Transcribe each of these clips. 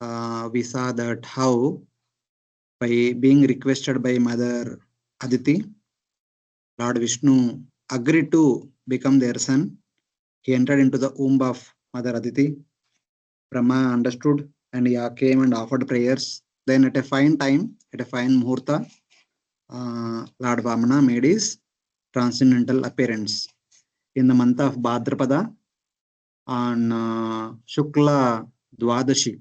we saw that how by being requested by Mother Aditi, Lord Vishnu agreed to become their son. He entered into the womb of Mother Aditi. Brahma understood and he came and offered prayers. Then at a fine time, at a fine muhurta, Lord Vamana made his transcendental appearance in the month of Bhadrapada on Shukla Dwadashi,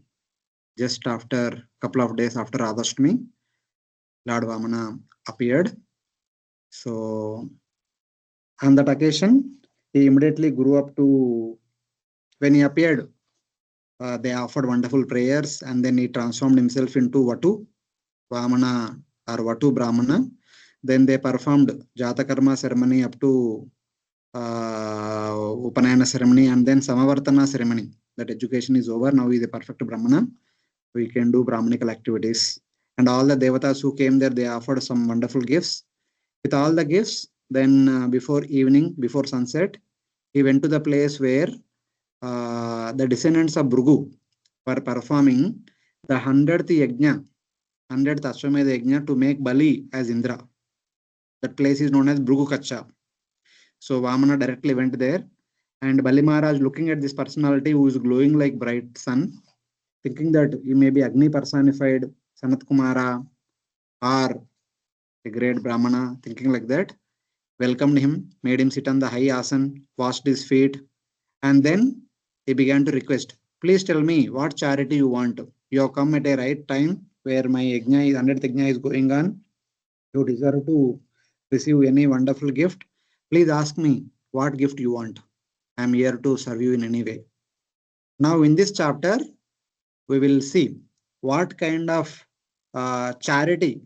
just after couple of days after Radhashtami, Lord Vamana appeared. So on that occasion, he immediately grew up to, when he appeared, they offered wonderful prayers and then he transformed himself into Vatu, Vamana or Vatu Brahmana. Then they performed Jatakarma ceremony up to Upanayana ceremony and then Samavartana ceremony. That education is over. Now he is a perfect Brahmana. We can do Brahmanical activities. And all the Devatas who came there, they offered some wonderful gifts. With all the gifts, then before evening, before sunset, he went to the place where the descendants of Bhrigu were performing the 100th yajna, 100th Ashwamedha yajna to make Bali as Indra. That place is known as Bhrigu Kacha. So Vamana directly went there, and Bali Maharaj, looking at this personality who is glowing like bright sun, thinking that he may be Agni personified, Sanat Kumara, or a great Brahmana, thinking like that, welcomed him, made him sit on the high asan, washed his feet, and then he began to request, please tell me what charity you want. You have come at a right time where my yajna is, 100th yajna is going on. You deserve to receive any wonderful gift. Please ask me what gift you want. I am here to serve you in any way. Now in this chapter, we will see what kind of charity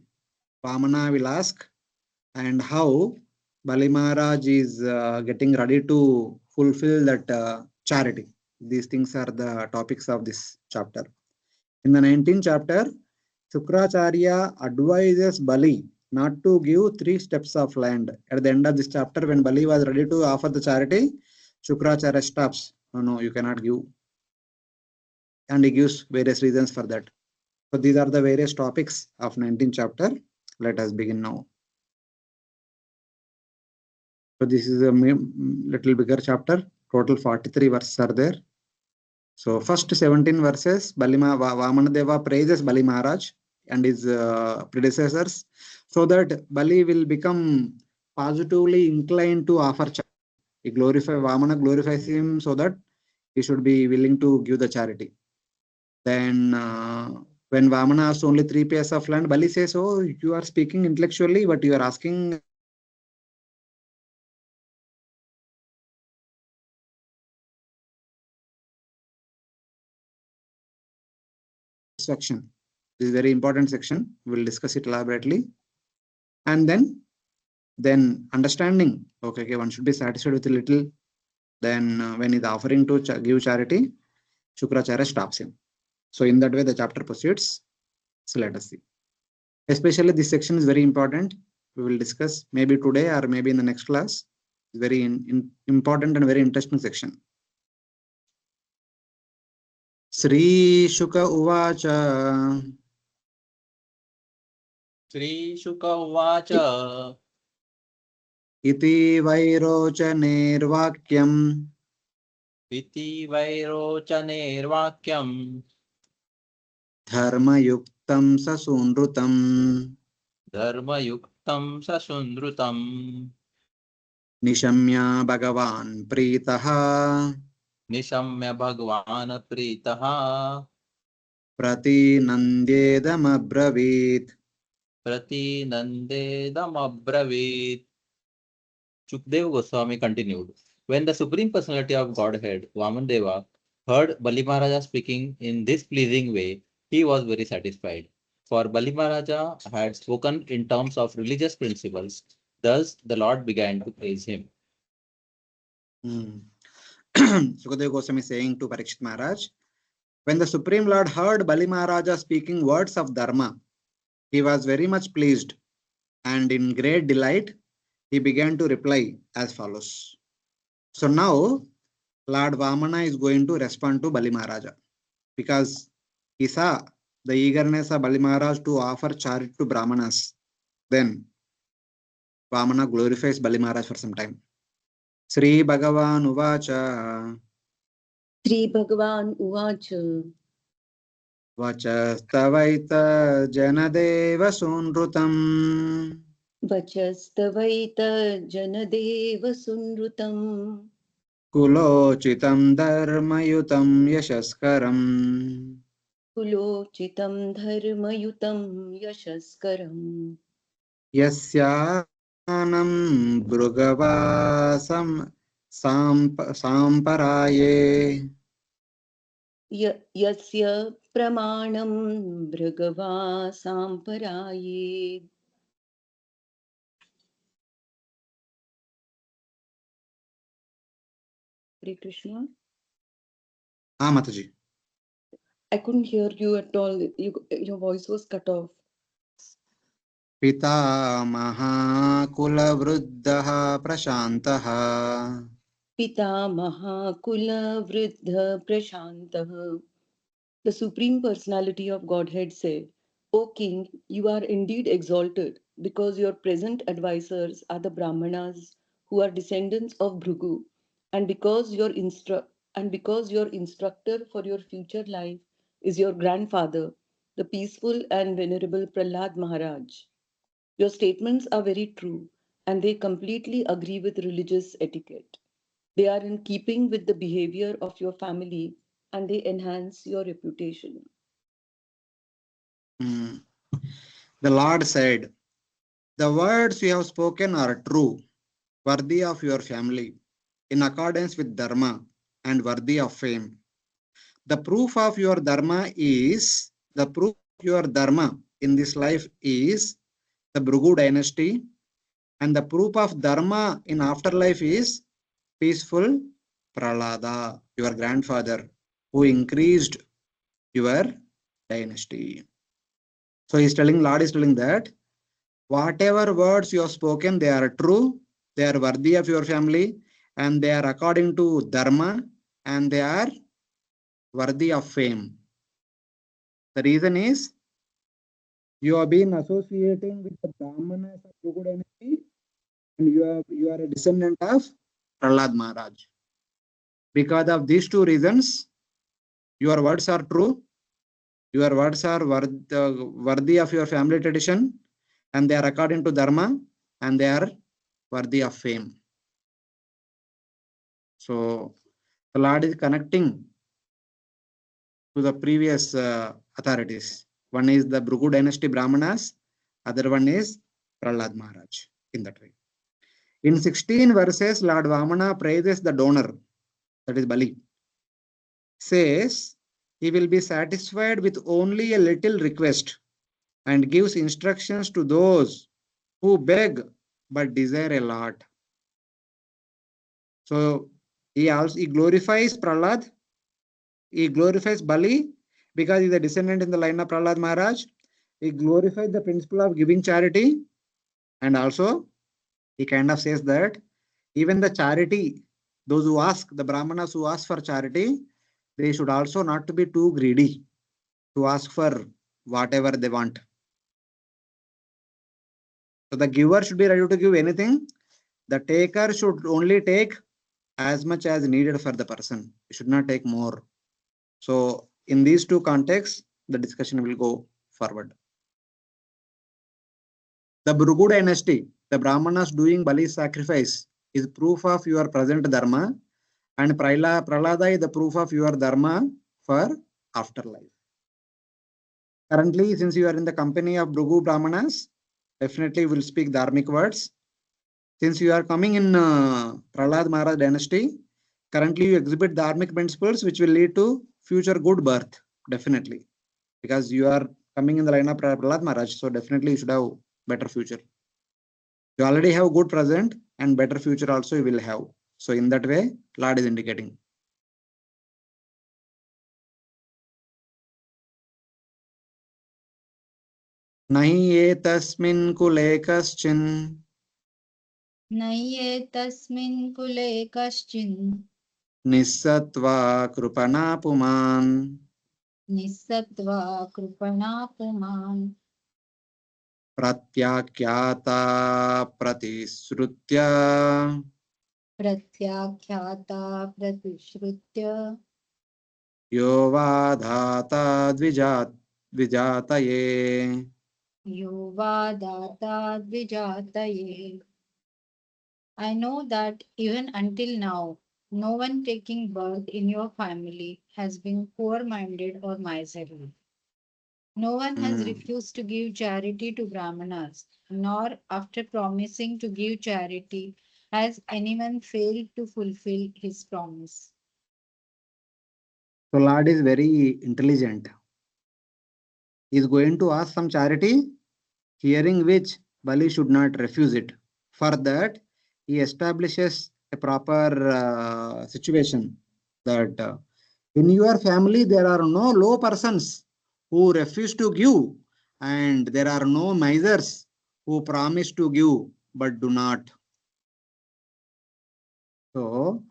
Vamana will ask and how Bali Maharaj is getting ready to fulfill that charity. These things are the topics of this chapter. In the 19th chapter, Shukracharya advises Bali not to give 3 steps of land. At the end of this chapter, when Bali was ready to offer the charity, Shukracharya stops. No, you cannot give. And he gives various reasons for that. So these are the various topics of 19th chapter. Let us begin now. So this is a little bigger chapter. Total 43 verses are there. So first 17 verses, Vamana Deva praises Bali Maharaj and his predecessors, so that Bali will become positively inclined to offer charity. Vamana glorifies him so that he should be willing to give the charity. Then when Vamana asks only 3 pairs of land, Bali says, oh, you are speaking intellectually, but you are asking section. This is a very important section. We will discuss it elaborately. And then understanding, okay, one should be satisfied with a little. Then when he's offering to give charity, Shukracharya stops him. So in that way, the chapter proceeds. So let us see. Especially this section is very important. We will discuss maybe today or maybe in the next class. It's very important and very interesting section. Sri Shuka Uvacha. Sri Shuka Uvacha. Iti Vairochanervakyam. Iti Vairochanervakyam. Dharmayuktam Sasunrutam. Dharmayuktam Sasundrutam. Nishamya Bhagavan Pritaha. Nishamya Bhagwan Pritaha. Prati Nandyedam Abravit. Prati Nandedam Abravit. Shukdev Goswami continued. When the Supreme Personality of Godhead, Vamanadeva, heard Bali Maharaja speaking in this pleasing way, he was very satisfied. For Bali Maharaja had spoken in terms of religious principles. Thus, the Lord began to praise him. Sukadeva Goswami saying to Parikshit Maharaj, when the Supreme Lord heard Bali Maharaja speaking words of Dharma, he was very much pleased, and in great delight, he began to reply as follows. So now, Lord Vamana is going to respond to Bali Maharaja, because he saw the eagerness of Bali Maharaj to offer charity to Brahmanas. Then Vamana glorifies Bali Maharaj for some time. Sri Bhagavan Uvacha Sri Bhagavan Uvacha Vachastavaita Janadeva Sunrutam Vachastavaita Janadeva Sunrutam Kulochitam Dharmayutam Yashaskaram Kulochitam Dharmayutam Yashaskaram Yasyanam Brugavasam Samparaye Yasya Pramanam Bhragava Samparaye. Hare Krishna. Mataji. I couldn't hear you at all. Your voice was cut off. Pita Mahakula Vruddha Prashantaha Pita Mahakula Vridha Prashantaha. The Supreme Personality of Godhead said, O King, you are indeed exalted because your present advisors are the Brahmanas who are descendants of Bhrigu, and because your instructor for your future life is your grandfather, the peaceful and venerable Prahlad Maharaj. Your statements are very true, and they completely agree with religious etiquette. They are in keeping with the behavior of your family, and they enhance your reputation. The Lord said, the words you have spoken are true, worthy of your family, in accordance with Dharma and worthy of fame. The proof of your Dharma in this life is the Bhrigu dynasty, and the proof of Dharma in afterlife is peaceful Prahlada, your grandfather, who increased your dynasty. So Lord is telling that whatever words you have spoken, they are true, they are worthy of your family, and they are according to Dharma, and they are worthy of fame. The reason is you have been associating with the Brahmanas of Bhrigu dynasty, and you are a descendant of Prahlad Maharaj. Because of these two reasons, your words are true, your words are worthy of your family tradition, and they are according to Dharma, and they are worthy of fame. So the Lord is connecting to the previous authorities. One is the Bhrigu dynasty Brahmanas, other one is Prahlad Maharaj, in that way. In 16 verses, Lord Vamana praises the donor, that is Bali. Says he will be satisfied with only a little request and gives instructions to those who beg but desire a lot. So he glorifies Prahlad, he glorifies Bali because he is a descendant in the line of Prahlad Maharaj. He glorifies the principle of giving charity, and also he kind of says that even the charity, those who ask, the Brahmanas who ask for charity, they should also not to be too greedy to ask for whatever they want. So the giver should be ready to give anything. The taker should only take as much as needed for the person. He should not take more. So in these two contexts, the discussion will go forward. The Bhrigu dynasty, the Brahmanas doing Bali sacrifice, is proof of your present dharma, and Prahlada is the proof of your dharma for afterlife. Currently, since you are in the company of Bhrigu Brahmanas, definitely will speak dharmic words. Since you are coming in Prahlad Maharaj dynasty, currently you exhibit dharmic principles which will lead to future good birth, definitely. Because you are coming in the line of Prahlad Maharaj, so definitely you should have better future. You already have good present and better future also you will have. So in that way, Lord is indicating. Nahi etasmin kule kaschin नैयेतस्मिन् कुले कश्चिन् Nisatva krupana puman Nisattva Krupana Puman Pratyakyata pratisrutya Pratyakhyata Pratishrutya Yovadhata dvijataye. Yuvadata Dvijataye. I know that even until now, no one taking birth in your family has been poor minded or miserly. No one has refused to give charity to Brahmanas, nor after promising to give charity has anyone failed to fulfill his promise. So Lord is very intelligent. He is going to ask some charity, hearing which Bali should not refuse it. For that, he establishes a proper situation that in your family there are no low persons who refuse to give, and there are no misers who promise to give but do not. So,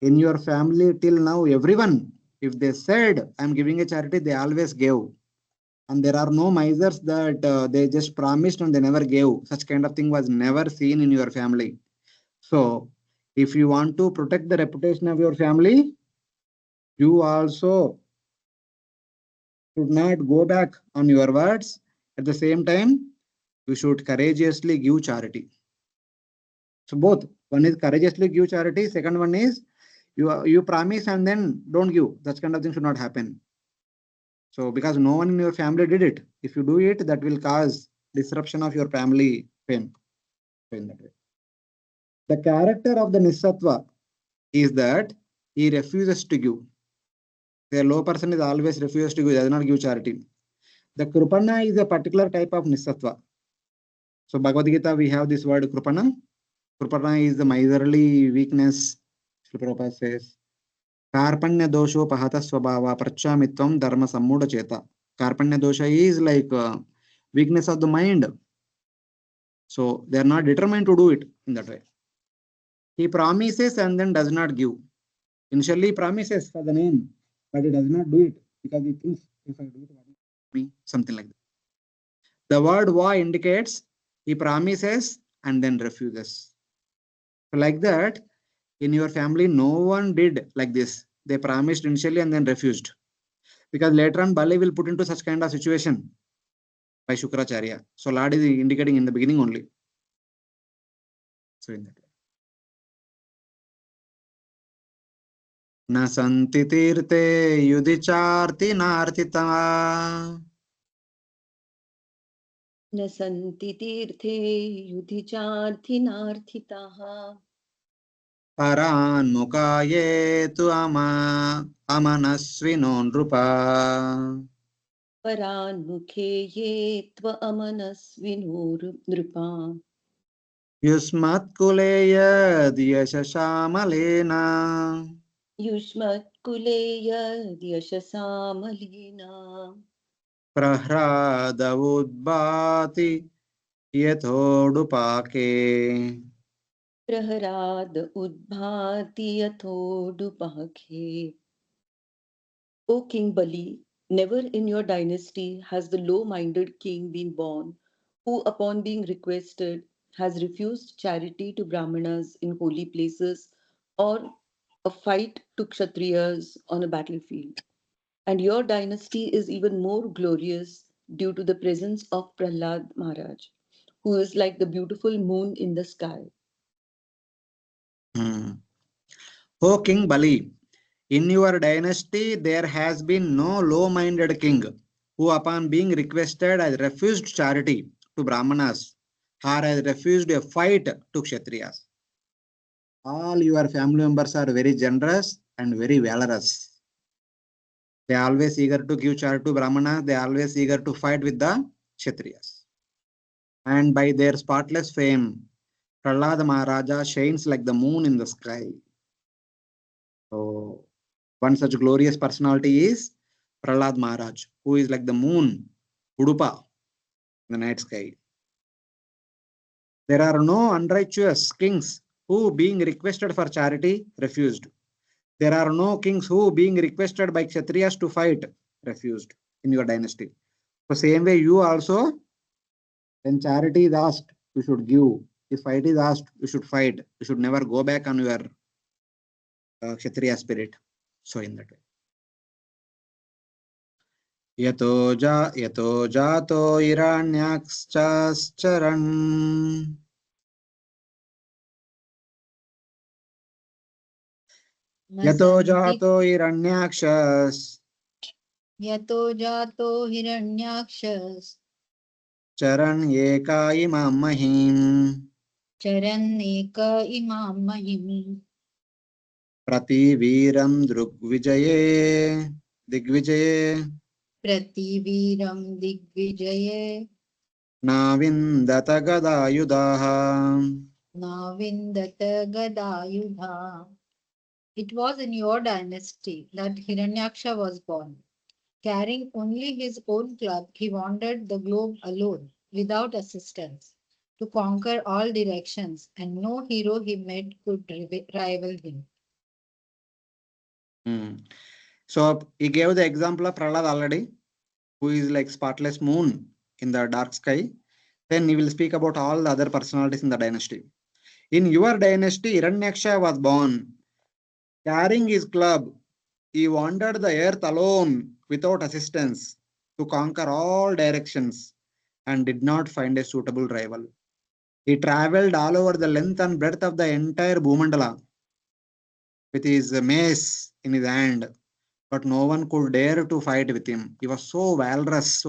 in your family till now, everyone, if they said, I'm giving a charity, they always gave. And there are no misers that they just promised and they never gave. Such kind of thing was never seen in your family. So, if you want to protect the reputation of your family, you also should not go back on your words. At the same time, you should courageously give charity. So, both. One is courageously give charity. Second one is you promise and then don't give. That kind of thing should not happen. So, because no one in your family did it, if you do it, that will cause disruption of your family fame. So in that way. The character of the Nisattva is that he refuses to give. The low person is always refuses to give, does not give charity. The Krupana is a particular type of Nisattva. So Bhagavad Gita, we have this word Krupana. Krupana is the miserly weakness. Srila Prabhupada says, Karpanya dosho pahata swabhava prachamitvam dharma sammuda cheta. Karpanya dosha is like weakness of the mind. So they are not determined to do it in that way. He promises and then does not give. Initially, he promises for the name, but he does not do it because he thinks if I do it, what will me? Something like that. The word va indicates he promises and then refuses. So like that, in your family, no one did like this. They promised initially and then refused. Because later on, Bali will put into such kind of situation by Shukracharya. So Lord is indicating in the beginning only. So in that way. न सन्ति तीर्थे युधिचार्तिनार्थिता न सन्ति तीर्थे युधिचार्थिनार्थिताः परान्मुखा ये तु अमनस्विनो नृपा परान्मुखे ये त्व अमनस्विनो नृपा युष्मत्कुले यद्यशशामलेन युष्मत्कुले यद्यशसामलिना प्रह्रादवुद्भाति यथोडुपाके. प्रहराद उद्भाति यथोडुपखे. O King Bali, never in your dynasty has the low-minded king been born, who upon being requested has refused charity to Brahmanas in holy places or a fight to Kshatriyas on a battlefield. And your dynasty is even more glorious due to the presence of Prahlad Maharaj, who is like the beautiful moon in the sky. O King Bali, in your dynasty there has been no low-minded king who upon being requested has refused charity to Brahmanas or has refused a fight to Kshatriyas. All your family members are very generous and very valorous. They are always eager to give charity to Brahmanas. They are always eager to fight with the Kshatriyas. And by their spotless fame, Prahlad Maharaja shines like the moon in the sky. So, one such glorious personality is Prahlad Maharaj, who is like the moon, Udupa, in the night sky. There are no unrighteous kings who, being requested for charity, refused. There are no kings who, being requested by Kshatriyas to fight, refused in your dynasty. So same way you also, when charity is asked, you should give. If fight is asked, you should fight. You should never go back on your Kshatriya spirit. So in that way. यतो जातो हिरण्याक्षश्चरन् यतो जातो हिरण्याक्षस् Yato jato hiranyakshas चरन् एका इमां महीम् charanneka imam mahim प्रतिवीरं दिग्विजये prativiram digvijaye नाविन्दत गदायुधाः navindata gadayudha. It was in your dynasty that Hiranyaksha was born. Carrying only his own club, he wandered the globe alone, without assistance, to conquer all directions, and no hero he met could rival him. So he gave the example of Prahlad already, who is like spotless moon in the dark sky. Then he will speak about all the other personalities in the dynasty. In your dynasty, Hiranyaksha was born. Carrying his club, he wandered the earth alone without assistance to conquer all directions and did not find a suitable rival. He traveled all over the length and breadth of the entire Bhumandala with his mace in his hand, but no one could dare to fight with him. He was so valorous,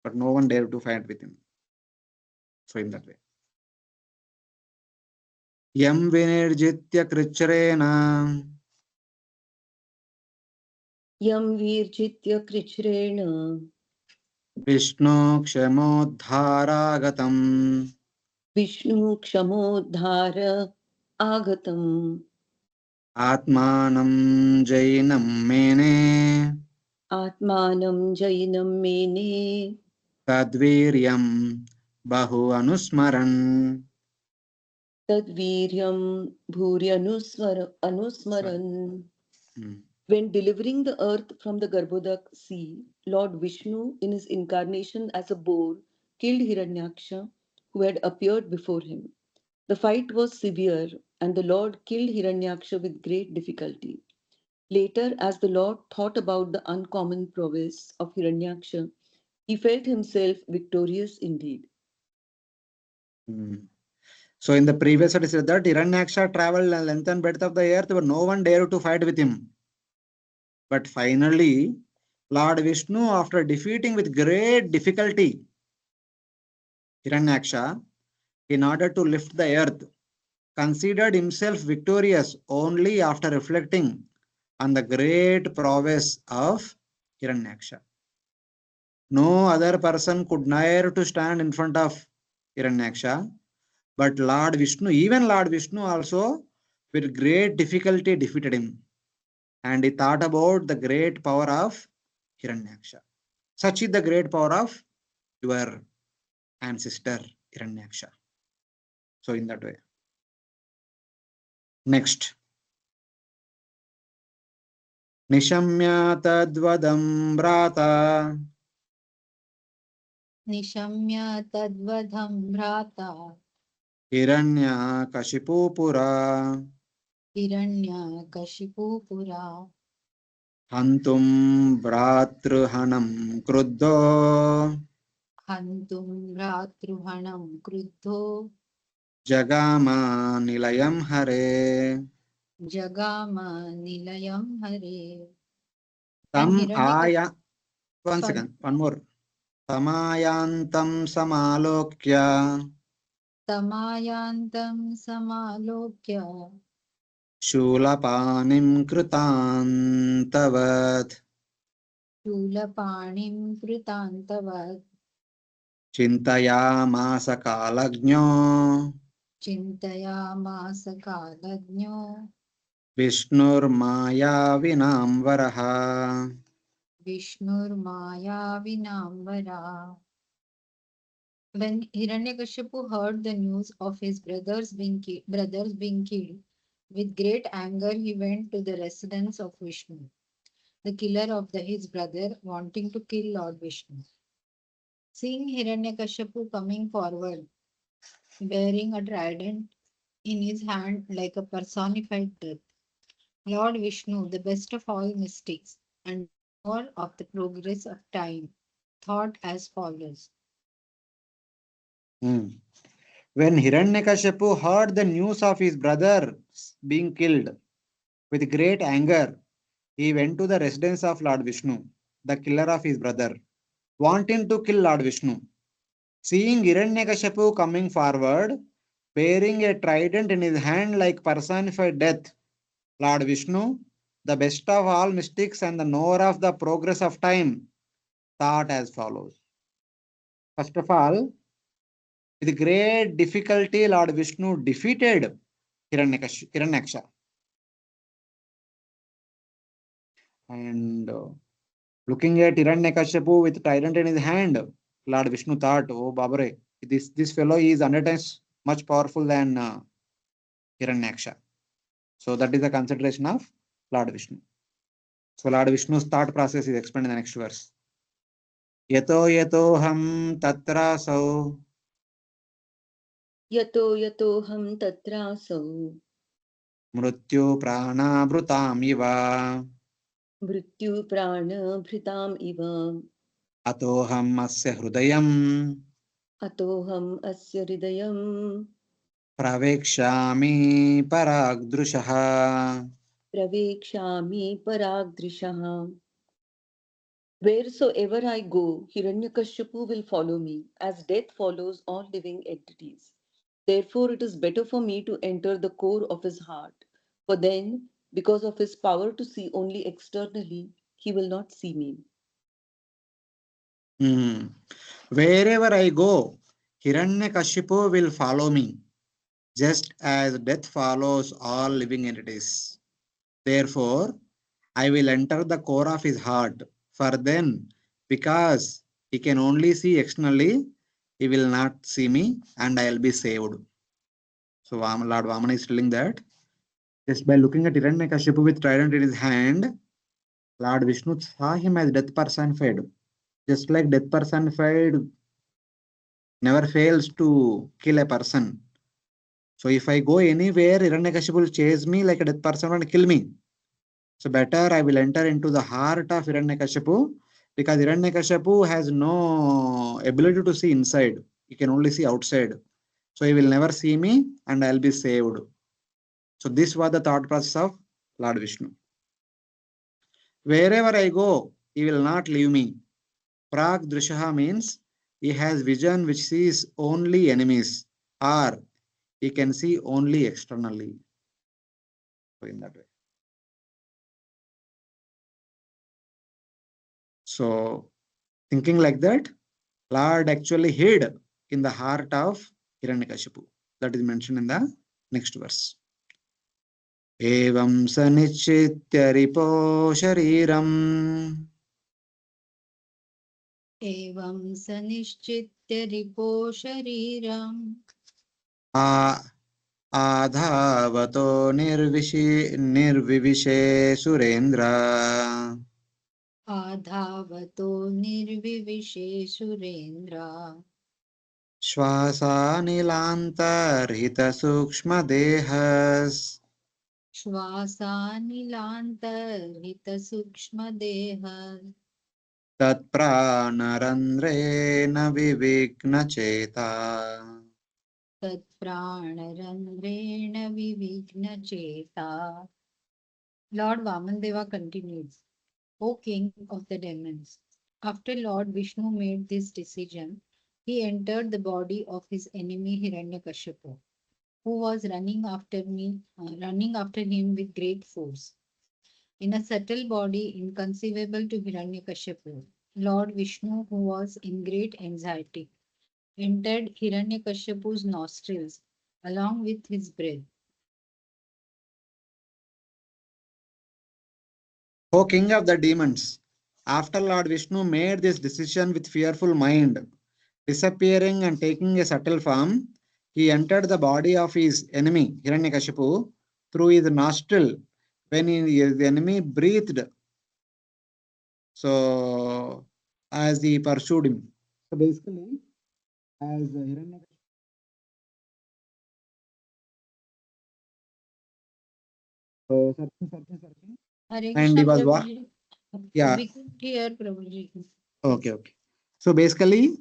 but no one dared to fight with him. So in that way. Yam vinirjitya krichrena Yam virjitya krichrena Vishnu kshamodharagatam Vishnu kshamodhara agatam Atmanam jainam mene Atmanam jainam mene Tadviryam bahu anusmaran. Tadviryam anusmaran. When delivering the earth from the Garbhodak sea, Lord Vishnu, in his incarnation as a boar, killed Hiranyaksha, who had appeared before him. The fight was severe, and the Lord killed Hiranyaksha with great difficulty. Later, as the Lord thought about the uncommon prowess of Hiranyaksha, he felt himself victorious indeed. So in the previous it said that Hiranyaksha traveled the length and breadth of the earth, but no one dared to fight with him. But finally, Lord Vishnu, after defeating with great difficulty Hiranyaksha, in order to lift the earth, considered himself victorious only after reflecting on the great prowess of Hiranyaksha. No other person could dare to stand in front of Hiranyaksha, but Lord Vishnu, even Lord Vishnu also, with great difficulty defeated him. And he thought about the great power of Hiranyaksha. Such is the great power of your ancestor Hiranyaksha. So in that way. Next. Nishamya tadvadam brata Nishamya tadvadham bhrata Hiranya kashipu pura hiranya kashipu pura Hantum bhratruhanam kruddho hantum bhratruhanam kruddho Jagama nilayam hare jagama nilayam hare. Tam And aya. One sorry, second, one more. Tamayantam samalokya tamayantam samalokya Shulapanim krutantavat shulapanim kritantavat Chintayamasa kalagno chintayamasa kalajño Vishnur maya vinamvaraha. Vishnur Maya Vinambara. When Hiranyakashipu heard the news of his brothers being killed, with great anger he went to the residence of Vishnu. the killer of his brother, wanting to kill Lord Vishnu. Seeing Hiranyakashipu coming forward, bearing a trident in his hand like a personified death, Lord Vishnu, the best of all mystics and knower of the progress of time, thought as follows. When Hiranyakashipu heard the news of his brother being killed, with great anger, he went to the residence of Lord Vishnu, the killer of his brother, wanting to kill Lord Vishnu. Seeing Hiranyakashipu coming forward, bearing a trident in his hand like personified death, Lord Vishnu, the best of all mystics and the knower of the progress of time, thought as follows. First of all, with great difficulty, Lord Vishnu defeated Hiranyaksha. And looking at Hiranyakashipu with trident in his hand, Lord Vishnu thought, oh Babare, this fellow is 100 times much powerful than Hiranyaksha. So that is the consideration of Lord Vishnu. So Lord Vishnu's thought process is explained in the next verse. Yato yato ham tatrasau Yato yato ham tatrasau mrityu pranabhrutam iva mrityu prana bhritam iva atoham asya hrudayam atoham asya hridayam pravekshami paragdrushaha. pravekshami paragdrishaha. Wheresoever I go, Hiranyakashipu will follow me, as death follows all living entities. Therefore, it is better for me to enter the core of his heart, for then, because of his power to see only externally, he will not see me. Wherever I go, Hiranyakashipu will follow me, just as death follows all living entities. Therefore, I will enter the core of his heart, for then, because he can only see externally, he will not see me and I will be saved. So Lord Vamana is telling that just by looking at Hiranyakashipu with trident in his hand, Lord Vishnu saw him as death personified. Just like death personified never fails to kill a person. So if I go anywhere, Hiranyakashipu will chase me like a death person and kill me. So better I will enter into the heart of Hiranyakashipu, because Hiranyakashipu has no ability to see inside. He can only see outside. So he will never see me and I'll be saved. So this was the thought process of Lord Vishnu. Wherever I go, he will not leave me. Prag Drishaha means he has vision which sees only enemies, or he can see only externally. So in that way. So thinking like that, Lord actually hid in the heart of Hiranyakashipu. That is mentioned in the next verse. Evam sanichitya ripo shariram Evam sanishchitya ripo shariram adhavato nirvivishe surendra adhavato nirvivishe surendra श्वासानिलान्तर्हित सूक्ष्मदेहस् श्वासानिलान्तर्हित सूक्ष्मदेह तत्प्राणरन्ध्रेण विविघ्नचेता तत्प्राणरन्ध्रेण विविघ्नचेता. Lord Vamandeva continues, O King of the demons, after Lord Vishnu made this decision, he entered the body of his enemy Hiranyakashipu, who was running after him with great force. In a subtle body inconceivable to Hiranyakashipu, Lord Vishnu, who was in great anxiety, entered Hiranyakashipu's nostrils along with his breath. O king of the demons, after Lord Vishnu made this decision with fearful mind, disappearing and taking a subtle form, he entered the body of his enemy Hiranyakashipu through his nostril. When his enemy breathed, So as he pursued him. So basically, as Hiranyakashipu searching, Hare and he Krishna was Prabhuji. yeah. We could hear Prabhuji. Okay, okay. So basically,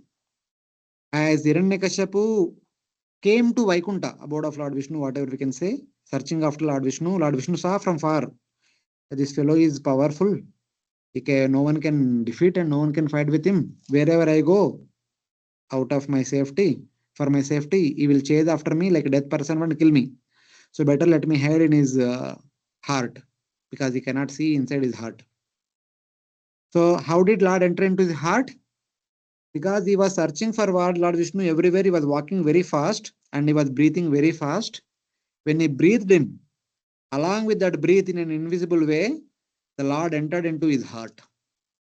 as Hiranyakashipu came to Vaikunta, abode of Lord Vishnu, whatever we can say, searching after Lord Vishnu saw from far that this fellow is powerful. No one can defeat and no one can fight with him. Wherever I go, out of my safety, for my safety, he will chase after me like a death person and kill me. So better let me hide in his heart because he cannot see inside his heart. So how did Lord enter into his heart? Because he was searching for Lord Vishnu everywhere. He was walking very fast and he was breathing very fast. When he breathed in, along with that breath in an invisible way, the Lord entered into his heart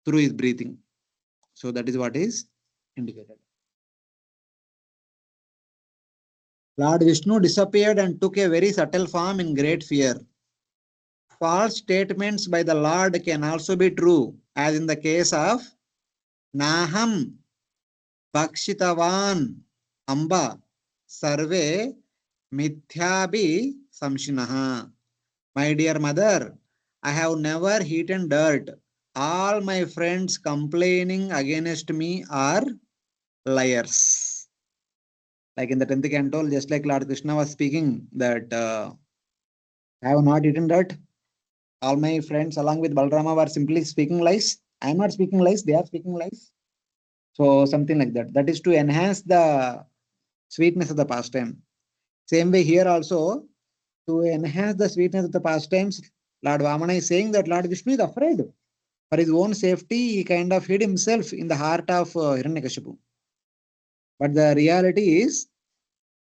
through his breathing. So that is what is indicated. Lord Vishnu disappeared and took a very subtle form in great fear. False statements by the Lord can also be true, as in the case of Naham Bhakshitavan Amba Sarve Mithyabi Samshinaha. My dear mother, I have never eaten dirt. All my friends complaining against me are liars. Like in the 10th canto, just like Lord Krishna was speaking, that I have not eaten dirt. All my friends, along with Balrama, were simply speaking lies. I am not speaking lies, they are speaking lies. So, something like that. That is to enhance the sweetness of the pastime. Same way here also, to enhance the sweetness of the pastimes, Lord Vamana is saying that Lord Vishnu is afraid. For his own safety, he kind of hid himself in the heart of Hiranyakashipu. But the reality is,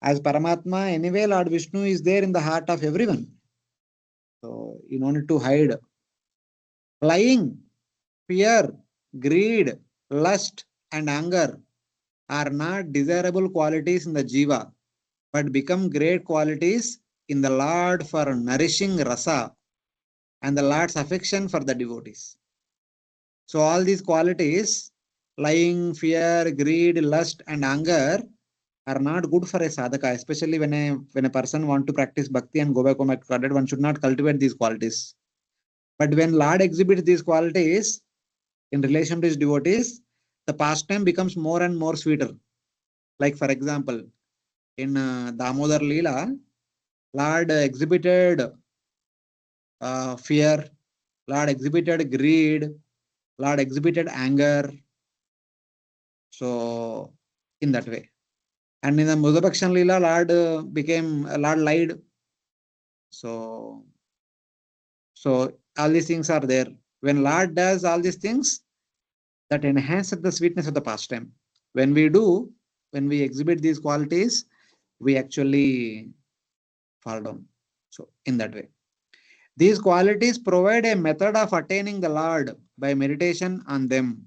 as Paramatma, anyway, Lord Vishnu is there in the heart of everyone. So, you don't need to hide. Lying, fear, greed, lust, and anger are not desirable qualities in the jiva, but become great qualities in the Lord for nourishing rasa and the Lord's affection for the devotees. So all these qualities, lying, fear, greed, lust, and anger, are not good for a sadhaka, especially when a person want to practice bhakti and go back home at Godhead, one should not cultivate these qualities. But when Lord exhibits these qualities in relation to his devotees, the pastime becomes more and more sweeter. Like for example, in Damodar Leela, Lord exhibited fear, Lord exhibited greed, Lord exhibited anger. So, in that way. And in the Mudabakshan Leela, Lord lied. So, so all these things are there. When Lord does all these things, that enhances the sweetness of the pastime. When we exhibit these qualities, we actually fall down. So, in that way. These qualities provide a method of attaining the Lord by meditation on them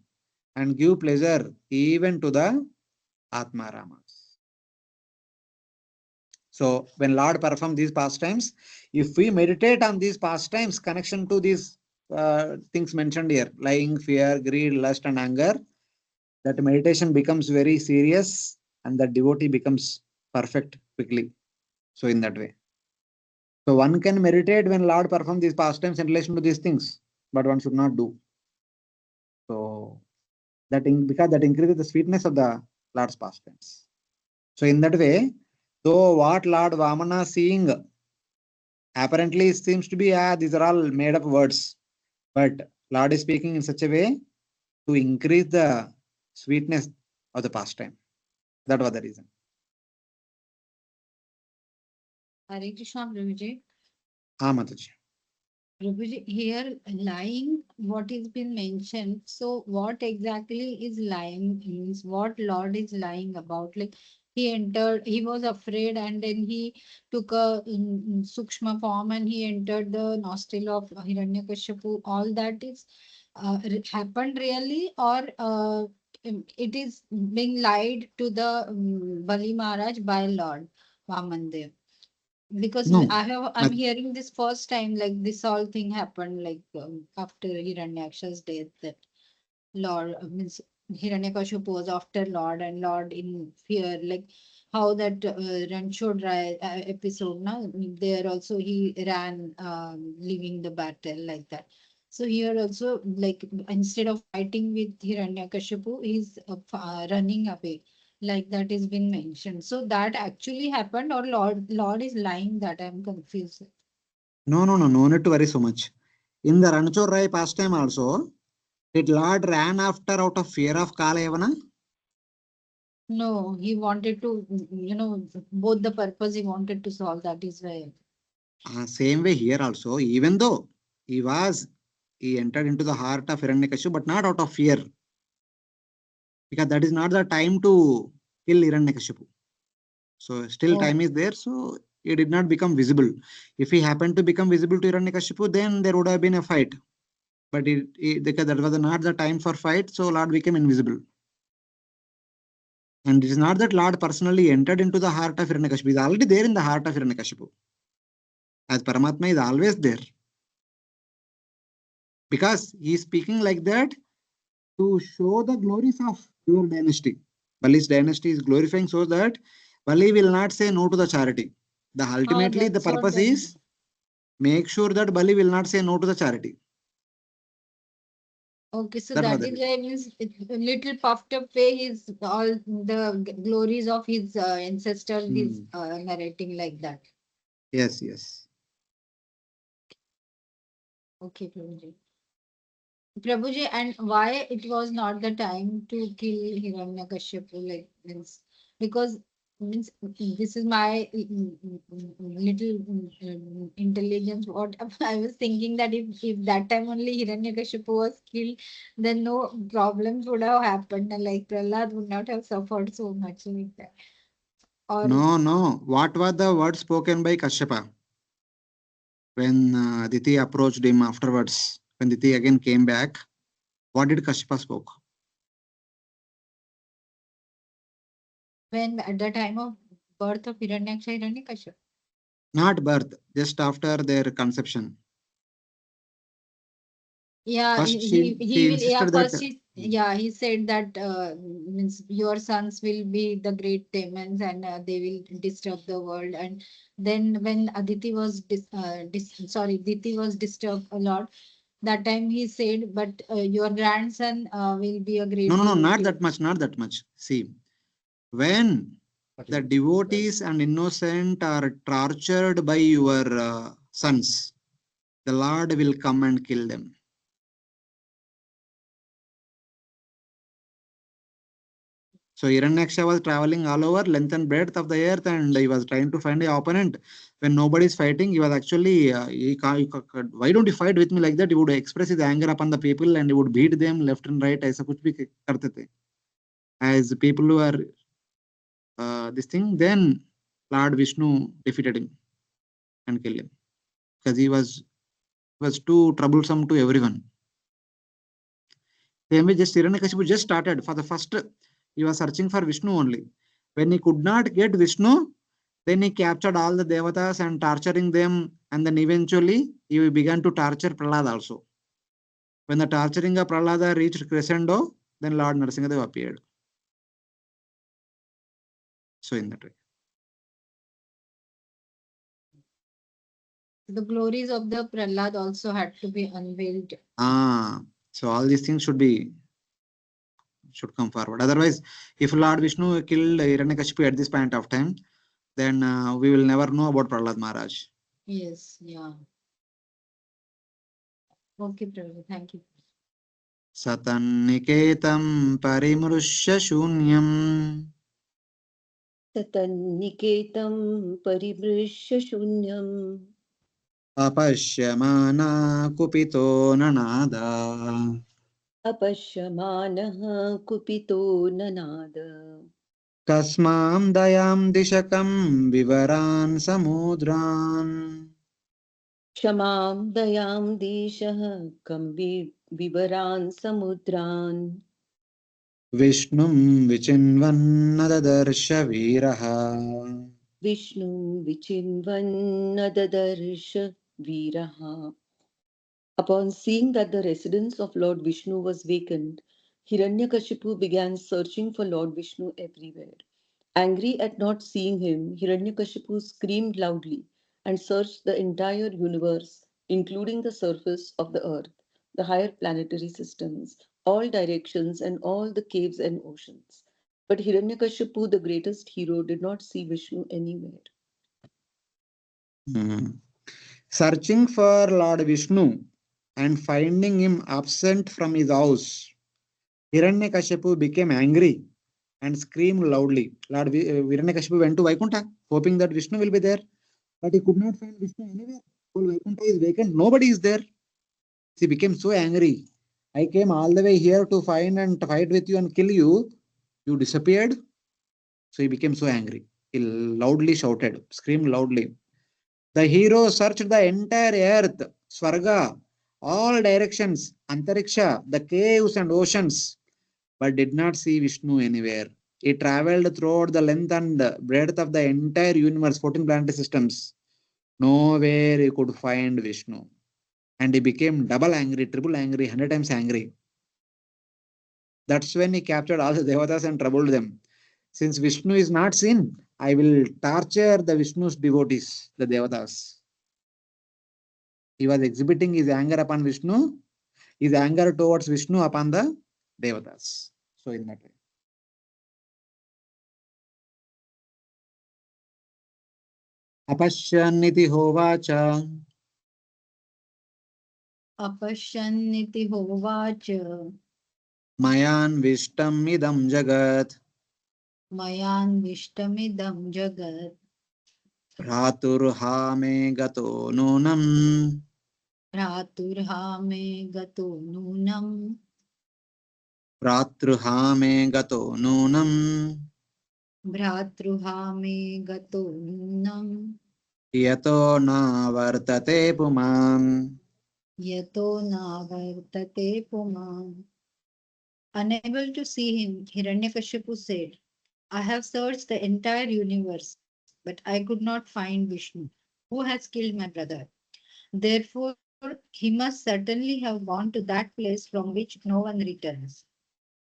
and give pleasure even to the Atmaramas. So when Lord performs these pastimes, if we meditate on these pastimes, connection to these things mentioned here, lying, fear, greed, lust, and anger, that meditation becomes very serious and the devotee becomes perfect quickly. So in that way. So one can meditate when Lord performs these pastimes in relation to these things, but one should not do. So because that increases the sweetness of the Lord's pastimes. So in that way, though what Lord Vamana seeing apparently it seems to be these are all made up words, but Lord is speaking in such a way to increase the sweetness of the pastime. That was the reason. Hare Krishna Prabhuji. Mataji. Prabhuji, here lying, what is been mentioned. So, what exactly is lying means? What Lord is lying about? Like he entered, he was afraid, and then he took a sukshma form and he entered the nostril of Hiranyakashipu. All that is happened really, or it is being lied to the Bali Maharaj by Lord Vamandev? Because No, I'm hearing this first time, like this whole thing happened like after Hiranyaksha's death. That Lord means Hiranyakashipu was after Lord and Lord in fear, like how that Ranchod Rai episode now there also he ran leaving the battle like that. So here also like instead of fighting with Hiranyakashipu, he's running away. Like that is been mentioned. So that actually happened, or Lord is lying that I'm confused. No need to worry so much. In the Ranchor Rai pastime also, did Lord ran after out of fear of Kalayavana? No, he wanted to, both the purpose he wanted to solve. That is why. Same way here also, even though he entered into the heart of Hiranyakashipu, but not out of fear, because that is not the time to kill Hiranyakashipu. So still Oh, time is there, so he did not become visible. If he happened to become visible to Hiranyakashipu, then there would have been a fight. But because that was not the time for fight, so Lord became invisible. And it is not that Lord personally entered into the heart of Hiranyakashipu. He is already there in the heart of Hiranyakashipu. As Paramatma is always there. Because he is speaking like that to show the glories of your dynasty. Bali's dynasty is glorifying so that Bali will not say no to the charity. Ultimately, the that's what. purpose is make sure that Bali will not say no to the charity. Okay, so That was that the is reason. why means a little puffed up way. His all the glories of his ancestors is narrating like that. Yes, yes. Okay, Prabhuji. Prabhuji, and why it was not the time to kill Hiranyakashipu, like means because means this is my little intelligence. What I was thinking that if that time only Hiranyakashipu was killed, then no problems would have happened. And like Prahlad would not have suffered so much like that. Or No. What were the words spoken by Kashyapa when Diti approached him afterwards? When Diti again came back, what did Kashyapa spoke? when at the time of birth of Hiranyakashipu. Not birth, just after their conception. Yeah, First, he she will. Yeah, insisted first that. he said that means your sons will be the great demons and they will disturb the world. And then when Aditi was Diti was disturbed a lot. That time he said, but your grandson will be a great No, not devotee. that much, not that much. See, when the devotees and innocent are tortured by your sons, the Lord will come and kill them. So Hiranyaksha was traveling all over length and breadth of the earth, and he was trying to find a opponent. When nobody is fighting, he was actually, why don't you fight with me like that? He would express his anger upon the people and he would beat them left and right. ऐसा कुछ भी करते थे. As the people who are this thing, then Lord Vishnu defeated him and killed him because he was too troublesome to everyone. Same way, just Hiranyakashipu just started for the first. He was searching for Vishnu only. When he could not get Vishnu, then he captured all the devatas and torturing them, and then eventually he began to torture Prahlad also. When the torturing of Prahlada reached crescendo, then Lord Narasimhadev appeared. So in that way. The glories of the Prahlad also had to be unveiled. So all these things should come forward. Otherwise, if Lord Vishnu killed Hiranyakashipu at this point of time, then we will never know about Prahlad Maharaj. Yes, yeah. Okay, Prabhu, thank you. सतन्निकेतं परिमृश्य शून्यम् ततन्निकेतं परिमृश्य शून्यम् अपश्यमाना कुपितो ननाद अपश्यमानः कुपितो ननाद कस्मां दयां दिशकं विवरान् समुद्रान् क्षमां दयां दिशः कं विवरान् समुद्रान् विष्णुं विचिन्वन्न ददर्श वीरः विष्णुं विचिन्वन्न ददर्श वीरः. Upon seeing that the residence of Lord Vishnu was vacant, Hiranyakashipu began searching for Lord Vishnu everywhere. Angry at not seeing him, Hiranyakashipu screamed loudly and searched the entire universe, including the surface of the earth, the higher planetary systems, all directions, and all the caves and oceans. But Hiranyakashipu, the greatest hero, did not see Vishnu anywhere. Searching for Lord Vishnu and finding him absent from his house, Hiranyakashipu became angry and screamed loudly. Hiranyakashipu went to Vaikuntha, hoping that Vishnu will be there, but he could not find Vishnu anywhere. Whole Vaikuntha is vacant, nobody is there. He became so angry. I came all the way here to find and fight with you and kill you. You disappeared. So he became so angry. He loudly shouted, screamed loudly. The hero searched the entire earth, Swarga, all directions, Antariksha, the caves and oceans, but did not see Vishnu anywhere. He traveled throughout the length and breadth of the entire universe, 14 planetary systems. Nowhere he could find Vishnu. And he became double angry, triple angry, 100 times angry. That's when he captured all the devatas and troubled them. Since Vishnu is not seen, I will torture the Vishnu's devotees, the devatas. He was exhibiting his anger upon Vishnu, his anger towards Vishnu upon the devatas. So in that way. Apasyaniti hovacha Apashyanniti hovacha mayan vishtam idam jagat mayan vishtamidam jagat bhraturha me gato nunam Raturha me gato nunam bhraturha me gato nunam Bhratruha me gato nunam yato na vartate puman. Yato na vartate pumam. Unable to see him, Hiranyakashipu said, I have searched the entire universe, but I could not find Vishnu, who has killed my brother. Therefore, he must certainly have gone to that place from which no one returns.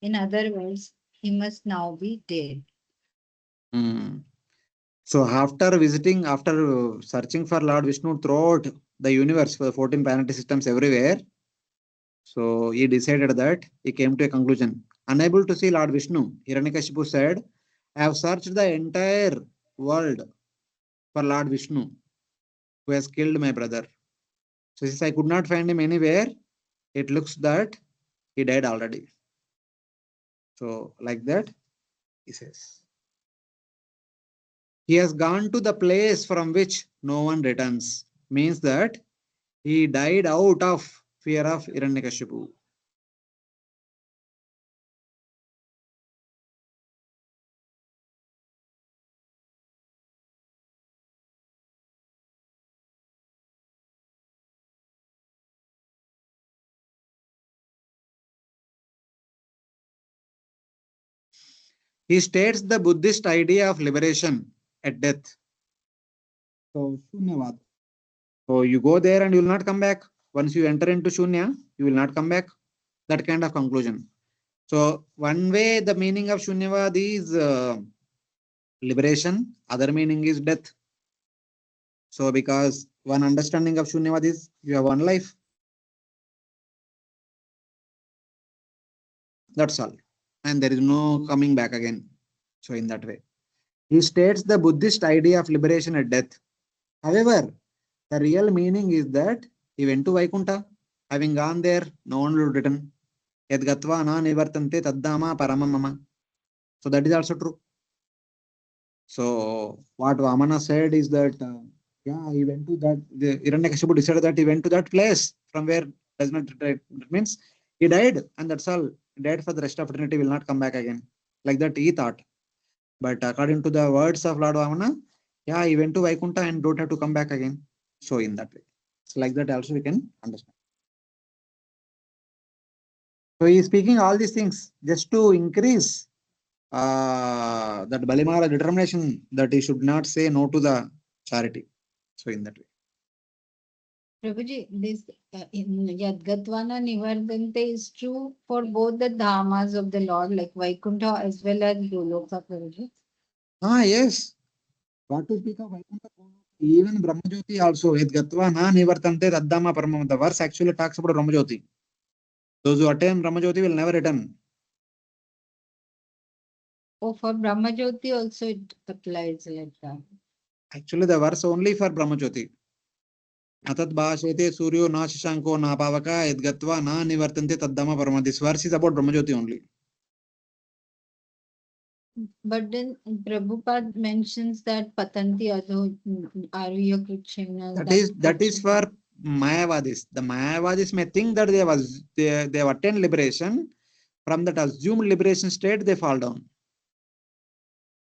In other words, he must now be dead. So after searching for Lord Vishnu throughout the universe for the 14 planetary systems everywhere, so he decided that he came to a conclusion. Unable to see Lord Vishnu, Hiranyakashipu said, I have searched the entire world for Lord Vishnu, who has killed my brother. So since I could not find him anywhere, it looks that he died already. So like that, he says. He has gone to the place from which no one returns. Means that he died out of fear of Hiranyakashipu. He states the Buddhist idea of liberation at death. So, Shunyavad. So, you go there and you will not come back. Once you enter into Shunya, you will not come back. That kind of conclusion. So, one way the meaning of Shunyavad is liberation, other meaning is death. So, because one understanding of Shunyavad is you have one life. That's all. And there is no coming back again. So, in that way. He states the Buddhist idea of liberation at death. However, the real meaning is that he went to Vaikuntha. Having gone there, no one will return. Yad gatva na nivartante taddama paramamama. So that is also true. So what Vamana said is that, yeah, he went to that, the Hiranyakashipu decided that he went to that place from where does not return. That means he died and that's all. He died for the rest of eternity, will not come back again. Like that he thought. But according to the words of Lord Vamana, yeah, he went to Vaikuntha and don't have to come back again. So in that way. So like that also we can understand. So he is speaking all these things just to increase that Balimara determination that he should not say no to the charity. So in that way. Prabhuji, this in Yadgatvana Nivardante is true for both the dhamas of the Lord, like Vaikuntha as well as Goloka, Prabhuji. Yes. What to speak of Vaikuntha? Even Brahmajyoti also. It Gatva na nivartante taddama paramam. The verse actually talks about Brahmajyoti. Those who attain Brahmajyoti will never return. Oh, for Brahmajyoti also it applies like that. Actually, the verse only for Brahmajyoti. Atat bhashete suryo na shashanko na pavaka it gatva na nivartante taddama paramam. This verse is about Brahmajyoti only. But then Prabhupada mentions that Patanti Adho Arya Krishna. That is for Mayavadis. The Mayavadis may think that they have attained liberation. From that assumed liberation state, they fall down.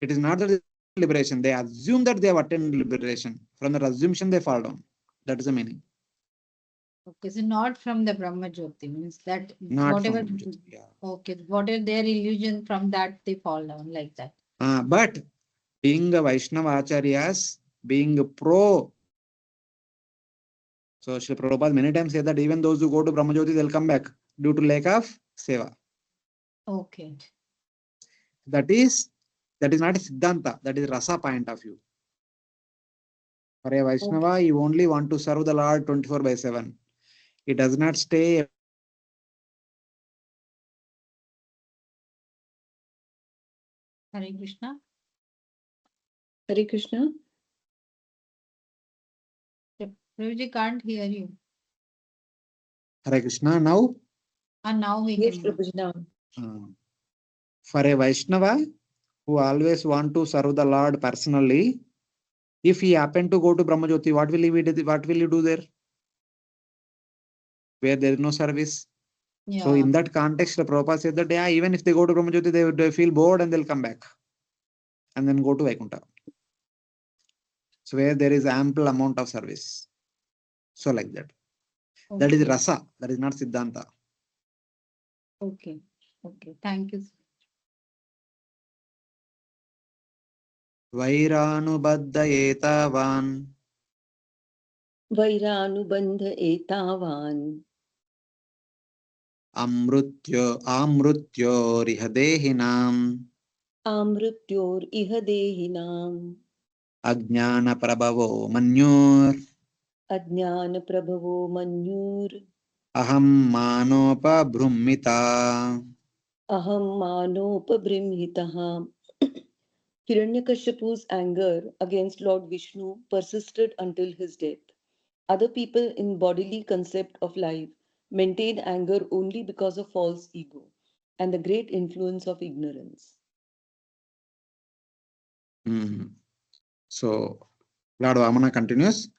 It is not that liberation. They assume that they have attained liberation. From that assumption, they fall down. That is the meaning. Okay, so not from the Brahmajyoti means that Not whatever. from Brahmajyoti, yeah. Okay, whatever their illusion, from that they fall down like that. But being a Vaishnava Acharyas, being pro, so Srila Prabhupada many times said that even those who go to Brahmajyoti, they'll come back due to lack of seva. Okay. That is not a Siddhanta, that is Rasa point of view. For a Vaishnava, you only want to serve the Lord 24/7. It does not stay. Hare Krishna. Hare Krishna. Prabhuji can't hear you. Hare Krishna. Now, And now we Yes, can. Prabhuji, now. For a Vaishnava who always want to serve the Lord personally, if he happen to go to Brahmajyoti, what will he do there? Where there is no service. Yeah. So in that context, the Prabhupada said that even if they go to Brahmajyoti, they feel bored and they'll come back and then go to Vaikuntha. So where there is ample amount of service. So like that. Okay. That is Rasa. That is not Siddhanta. Okay. Okay. Thank you. Vairānubadda etavan Vairānubandha etavan amrutyo rihadehinam amrutyor iha dehinam ajnana prabhavo manyur ajnana prabhavo manyur aham manopa brahmita. aham manopabrimhitah. Hiranyakashipu's anger against Lord Vishnu persisted until his death. Other people in bodily concept of life maintain anger only because of false ego and the great influence of ignorance. So Lord Vamana continues.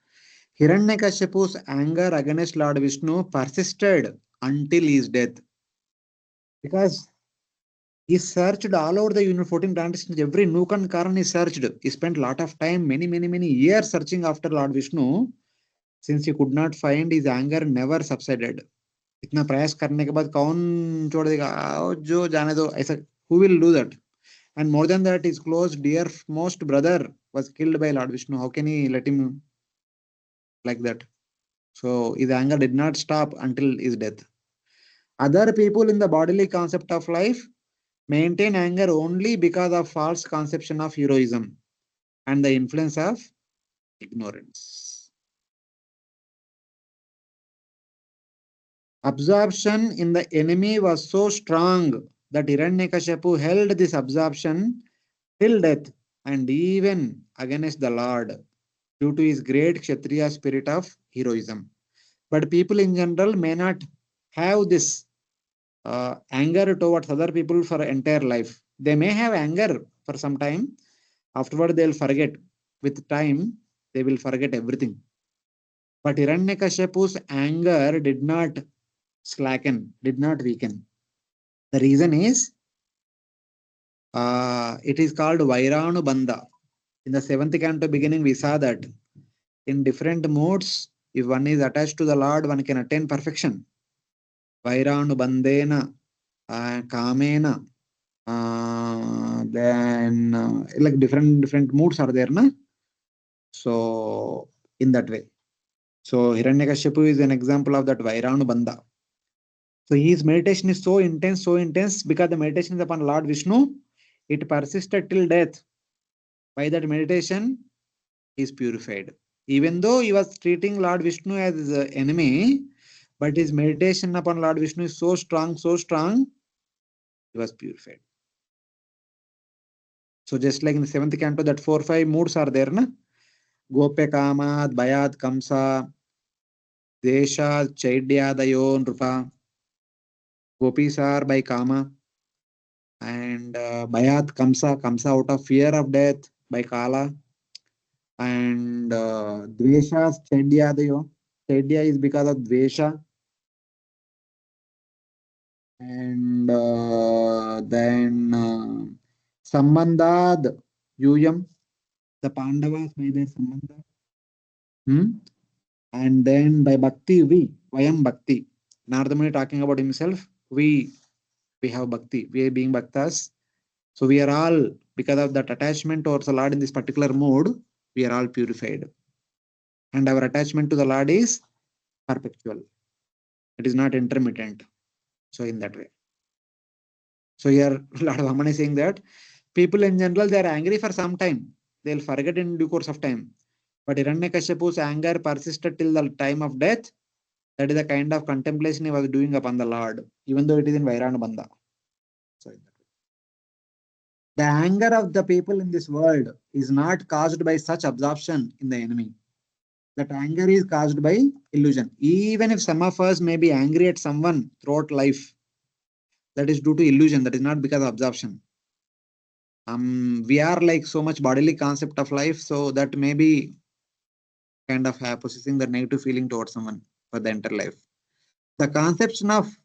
Hiranyakashipu's anger against Lord Vishnu persisted until his death. Because he searched all over the 14 transactions, every nook and corner he searched. He spent a lot of time, many years searching after Lord Vishnu. Since he could not find, his anger never subsided. इतना प्रयास करने के बाद कौन छोड़ देगा? जो जाने दो ऐसा. Who will do that? And more than that, his close, dear, most brother was killed by Lord Vishnu. How can he let him like that? So his anger did not stop until his death. Other people in the bodily concept of life maintain anger only because of false conception of heroism and the influence of ignorance. Absorption in the enemy was so strong that Hiranyakashipu held this absorption till death and even against the Lord due to his great Kshatriya spirit of heroism. But people in general may not have this anger towards other people for entire life. They may have anger for some time. Afterward, they'll forget. With time, they will forget everything. But Hiranyakashipu's anger did not slacken, did not weaken. The reason is, it is called Vairanu Bandha. In the 7th canto beginning, we saw that in different modes, if one is attached to the Lord, one can attain perfection. Vairanu Bandena, Kamena, then like different moods are there, na? So in that way. So Hiranyakashipu is an example of that Vairanu Bandha. So his meditation is so intense because the meditation is upon Lord Vishnu. It persisted till death. By that meditation, he is purified. Even though he was treating Lord Vishnu as his enemy, but his meditation upon Lord Vishnu is so strong, he was purified. So just like in the 7th canto, that 4-5 moods are there, na? Gope Kamad, Bayad Kamsa, Desha, Chaidyadayo, Nrupa. Gopis are by Kama, and Bayat Kamsa out of fear of death by Kala, and Dvesha Chadyadayo. Chaidya is because of Dvesha, and then Sambandad Yuyam, the Pandavas by their Sambandha. And then by Bhakti, Vayam Bhakti. Nardamuni talking about himself, we have Bhakti, we being Bhaktas. So we are all, because of that attachment towards the Lord in this particular mode, we are all purified. And our attachment to the Lord is perpetual. It is not intermittent. So in that way. So here Lord Vamana is saying that people in general, they are angry for some time. They'll forget in due course of time. But Hiranyakashipu's anger persisted till the time of death. That is the kind of contemplation he was doing upon the Lord, even though it is in Vairana Bandha. So the anger of the people in this world is not caused by such absorption in the enemy. That anger is caused by illusion. Even if some of us may be angry at someone throughout life, that is due to illusion. That is not because of absorption. We are like so much bodily concept of life, so that may be kind of possessing the negative feeling towards someone for the entire life. The conception of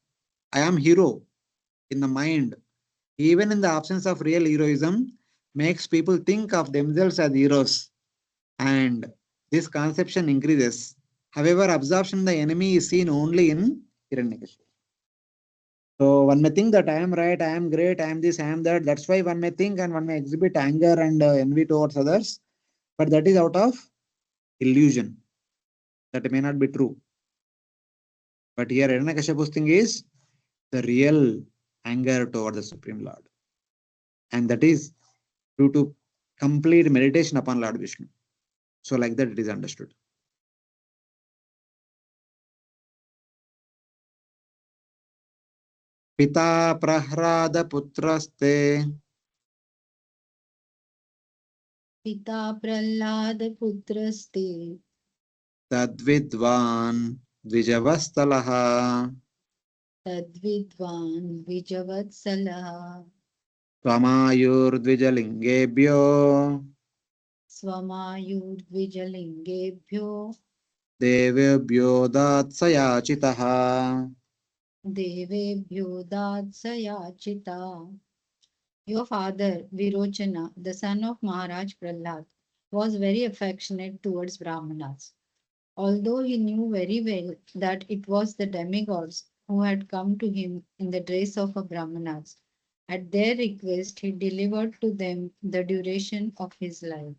I am hero in the mind, even in the absence of real heroism, makes people think of themselves as heroes, and this conception increases. However, absorption in the enemy is seen only in Hiranyakashipu. So one may think that I am right, I am great, I am this, I am that. That's why one may think and one may exhibit anger and envy towards others, but that is out of illusion. That may not be true. But here Hiranyakashipu's thing is the real anger toward the Supreme Lord. And that is due to complete meditation upon Lord Vishnu. So like that it is understood. Pita prahrada putraste Pita Prahlad Putraste tadvidvan dvijavastalaha Tadvidvan Vijavatsalah tvamayur dvijalingebhyo Swamayudvijalingebhyo devebhyo datsayachitaha. Devebhyo Datsayachita. Your father, Virochana, the son of Maharaj Prahlad, was very affectionate towards Brahmanas. Although he knew very well that it was the demigods who had come to him in the dress of a Brahmanas, at their request he delivered to them the duration of his life.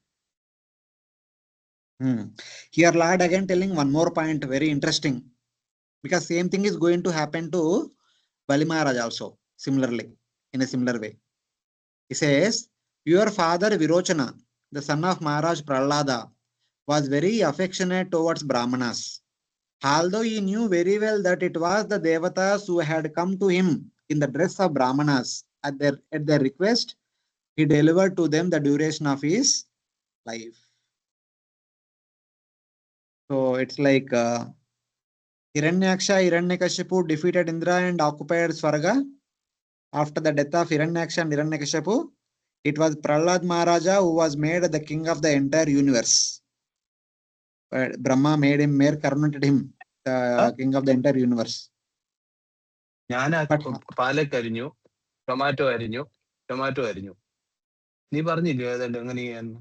Here Lord again telling one more point, very interesting, because same thing is going to happen to Bali Maharaj also, similarly, in a similar way. He says, your father Virochana, the son of Maharaj Prahlada, was very affectionate towards Brahmanas. Although he knew very well that it was the Devatas who had come to him in the dress of Brahmanas, at their request, he delivered to them the duration of his life. So it's like Hiranyakashipu defeated Indra and occupied Swarga. After the death of Hiranyaksha and Hiranyakashipu, it was Prahlad Maharaja who was made the king of the entire universe. Brahma made him, coronated him, the king of the entire universe. ഞാൻ പാലൊക്കെ അരിഞ്ഞു, tomato അരിഞ്ഞു. നീ പറഞ്ഞില്ലേ ഏതാണ്ട് എങ്ങനെയാന്ന്?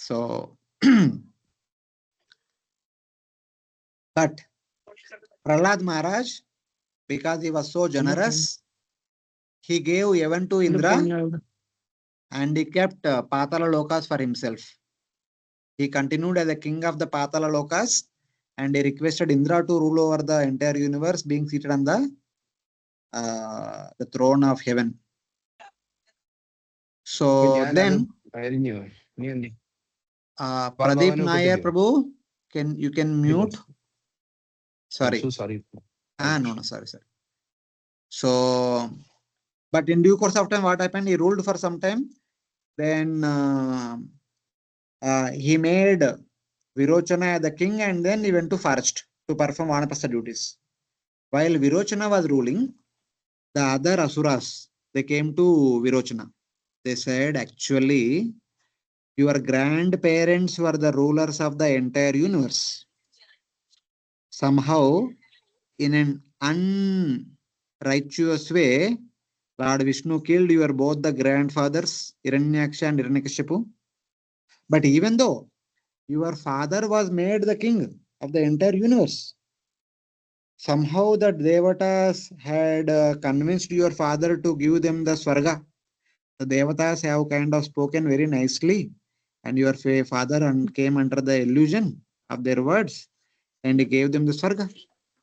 So, but Prahlad Maharaj, because he was so generous, he gave even to Indra and he kept Patala Lokas for himself. He continued as a king of the Patala Lokas, and he requested Indra to rule over the entire universe, being seated on the throne of heaven. So ഞാനത് then, കഴിഞ്ഞു നീ എന്തി Pradeep Vaibhav Nair, Kuttiyo. Prabhu, you can mute. Sorry. So sorry. No, sorry. So, but in due course of time, what happened? He ruled for some time. Then he made Virochana the king, and then he went to forest to perform Vanaprastha duties. While Virochana was ruling, the other asuras, they came to Virochana. They said, actually, your grandparents were the rulers of the entire universe. Somehow, in an unrighteous way, Lord Vishnu killed your both the grandfathers, Hiranyaksha and Hiranyakashipu. But even though your father was made the king of the entire universe, somehow the Devatas had convinced your father to give them the Swarga. The Devatas have kind of spoken very nicely, and your father came under the illusion of their words, and he gave them the Swarga.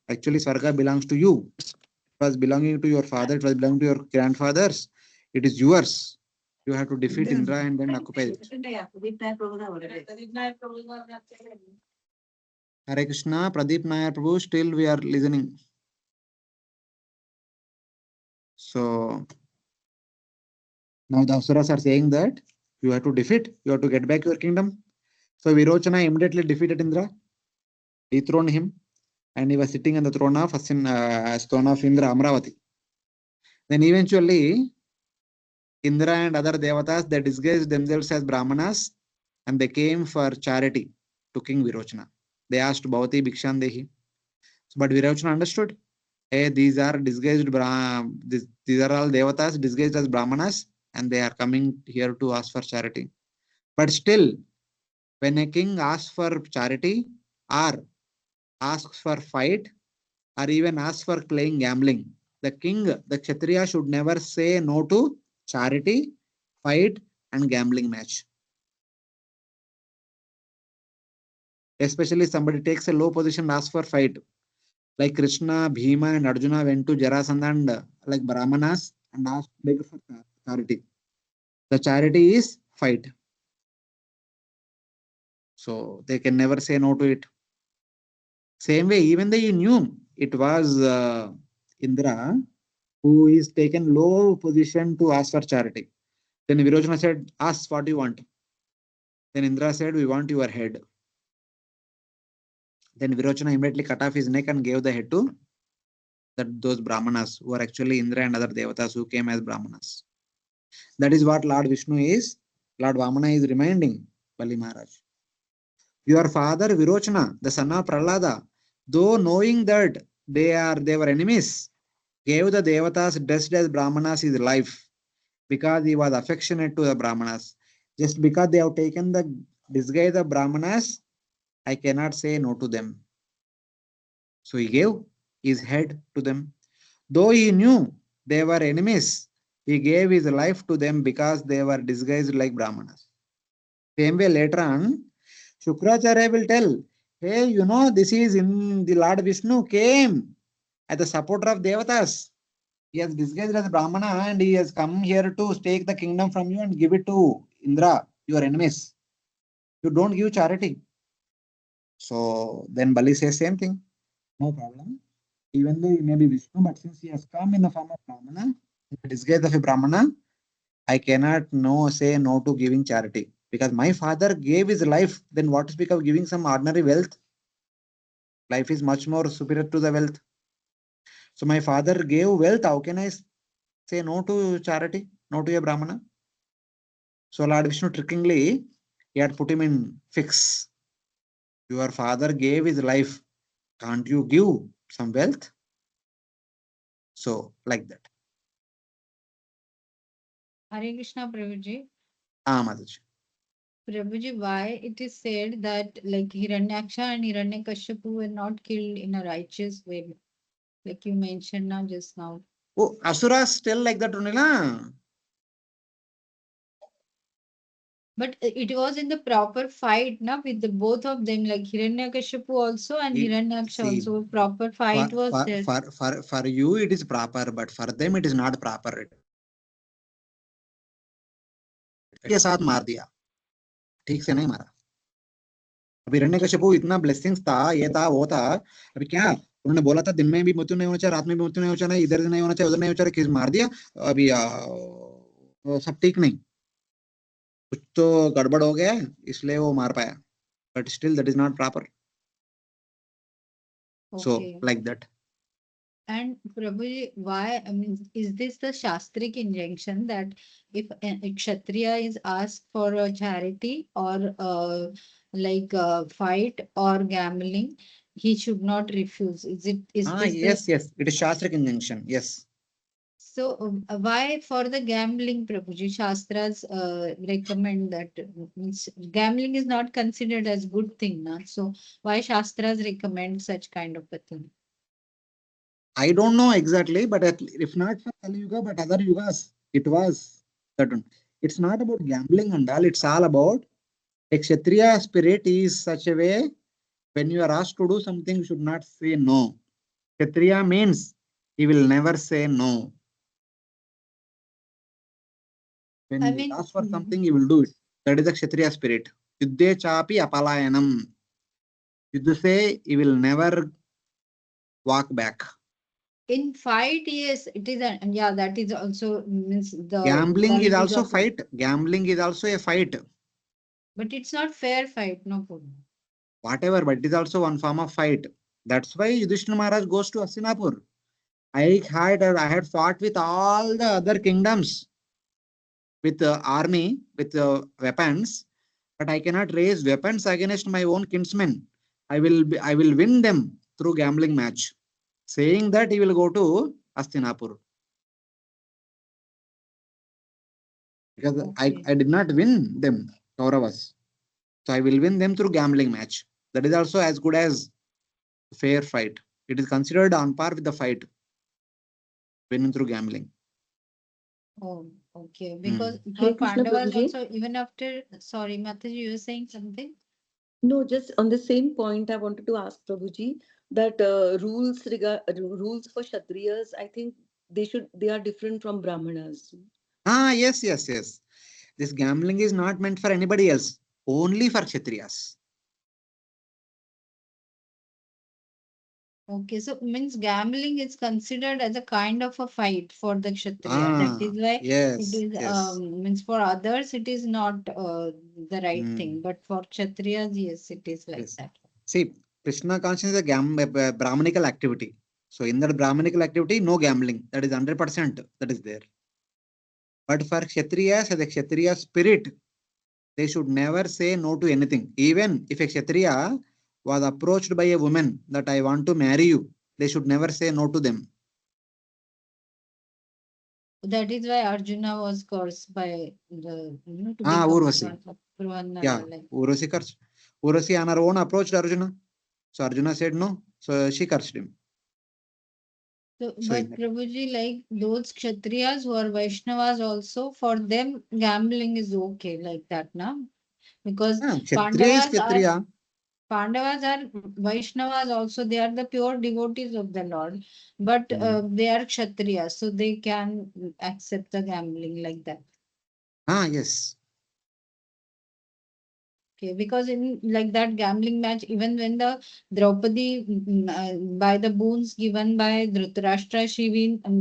Actually, Swarga belongs to you. It was belonging to your father, it was belonging to your grandfathers. It is yours. You have to defeat Indra and then occupy it. Hare Krishna, Pradeep Nair Prabhu, still we are listening. So now the Asuras are saying that you have to defeat, you have to get back your kingdom. So Virochana immediately defeated Indra, dethroned him, and he was sitting on the throne of Indra, Amravati. Then eventually, Indra and other devatas, they disguised themselves as Brahmanas, and they came for charity to King Virochana. They asked Bhavati Bhikshandehi. But Virochana understood, hey, these are disguised, these are all devatas disguised as Brahmanas, and they are coming here to ask for charity. But still, when a king asks for charity, or asks for fight, or even asks for playing gambling, the king, the Kshatriya, should never say no to charity, fight, and gambling match. Especially somebody takes a low position and asks for fight. Like Krishna, Bhima, and Arjuna went to Jarasandha and like Brahmanas and asked beg for charity. The charity is fight. So they can never say no to it. Same way, even though you knew it was Indra who is taken low position to ask for charity. Then Virochana said, ask what you want. Then Indra said, we want your head. Then Virochana immediately cut off his neck and gave the head to those Brahmanas who are actually Indra and other devatas who came as Brahmanas. That is what Lord Vishnu is. Lord Vamana is reminding Bali Maharaj. Your father Virochana, the son of Prahlada, though knowing that they were enemies, gave the devatas dressed as Brahmanas his life because he was affectionate to the Brahmanas. Just because they have taken the disguise of Brahmanas, I cannot say no to them. So he gave his head to them. Though he knew they were enemies, he gave his life to them because they were disguised like Brahmanas. Same way later on, Shukracharya will tell, hey, this is in the Lord Vishnu came as the supporter of Devatas. He has disguised as a Brahmana and he has come here to take the kingdom from you and give it to Indra, your enemies. You don't give charity. So then Bali says same thing. No problem. Even though he may be Vishnu, but since he has come in the form of Brahmana, in the disguise of a Brahmana, I cannot say no to giving charity. Because my father gave his life, then what to speak of giving some ordinary wealth? Life is much more superior to the wealth. So my father gave wealth, how can I say no to charity, no to a Brahmana? So Lord Vishnu trickingly, he had put him in fix. Your father gave his life, can't you give some wealth? So like that. Hare Krishna, Prabhuji. Mataji. Prabhuji, why it is said that like Hiranyaksha and Hiranyakashipu were not killed in a righteous way, like you mentioned now just now. Oh, Asuras still like that only, na? But it was in the proper fight, na, with the both of them, like Hiranyakashipu also and Hiranyaksha See, also. Proper for, fight was for, there. for, for, for you, it is proper, but for them, it is not proper. के साथ मार दिया, ठीक से नहीं मारा. अभी हिरण्यकशिपु इतना ब्लेसिंग्स था, ये था वो था. अभी क्या उन्होंने बोला था, दिन में भी मृत्यु नहीं होना चाहिए, रात में भी मृत्यु नहीं होना चाहिए, इधर नहीं होना चाहिए, उधर नहीं होना चाहिए, किस मार दिया. अभी सब ठीक नहीं, कुछ तो गड़बड़ हो गया है, इसलिए वो मार पाया. But still that is not proper. So Okay. Like that. And Prabhuji, why, I mean, is this the Shastric injunction that if a Kshatriya is asked for a charity or like a fight or gambling, he should not refuse? Is it is Yes, this yes, it is Shastric injunction. Yes. so? Why for the gambling, Prabhuji, Shastras recommend that means gambling is not considered as good thing, na? So why Shastras recommend such kind of a thing? I don't know exactly, but if not for Kali Yuga, but other yugas, it was that one. It's not about gambling and all. It's all about a Kshatriya spirit is such a way when you are asked to do something, you should not say no. Kshatriya means he will never say no. When I he mean, asks for something, he will do it. That is the Kshatriya spirit. Yuddhe chapi apalayanam. Yuddha say he will never walk back. in fight, yes, it is, yeah, that is also means the Gambling is qualities also of, fight. Gambling is also a fight. but it's not fair fight, no problem. Whatever, but it is also one form of fight. That's why Yudhishthira Maharaj goes to Hastinapur. I had fought with all the other kingdoms with army, with weapons, but I cannot raise weapons against my own kinsmen. I will win them through gambling match. Saying that, he will go to Hastinapur. Because Okay. I did not win them, Kauravas. So I will win them through gambling match. That is also as good as fair fight. It is considered on par with the fight, winning through gambling. Oh, okay. Hmm. Because Hare for Krishna, Pandavas Prabhuji. also, even after, sorry, Mataji, you were saying something? No, just on the same point, I wanted to ask Prabhuji that rules for Kshatriyas, I think they are different from Brahmanas. Yes, yes, yes. This gambling is not meant for anybody else, only for Kshatriyas. Okay, so means gambling is considered as a kind of a fight for the Kshatriya. That is why it Yes, is yes. means for others it is not the right Hmm. thing, but for Kshatriyas, yes, it is like Yes. that. See, Krishna consciousness is a Brahmanical activity. So in that Brahmanical activity, no gambling. That is 100% that is there. But for Kshatriyas, as a Kshatriya spirit, they should never say no to anything. Even if a Kshatriya was approached by a woman that I want to marry you, they should never say no to them. That is why Arjuna was cursed by the to become Urvasi. Yeah, like. Urvasi cursed. Urvasi on her own approached Arjuna. So Arjuna said no. So she cursed him. So, So but Prabhuji, like those Kshatriyas who are Vaishnavas also, for them gambling is okay like that, na? Because Kshatriya is Kshatriya. Pandavas are Vaishnavas also, they are the pure devotees of the Lord, but they are Kshatriyas, so they can accept the gambling like that. Yes. Okay, because in like that gambling match, even when the Draupadi by the boons given by Dhritarashtra,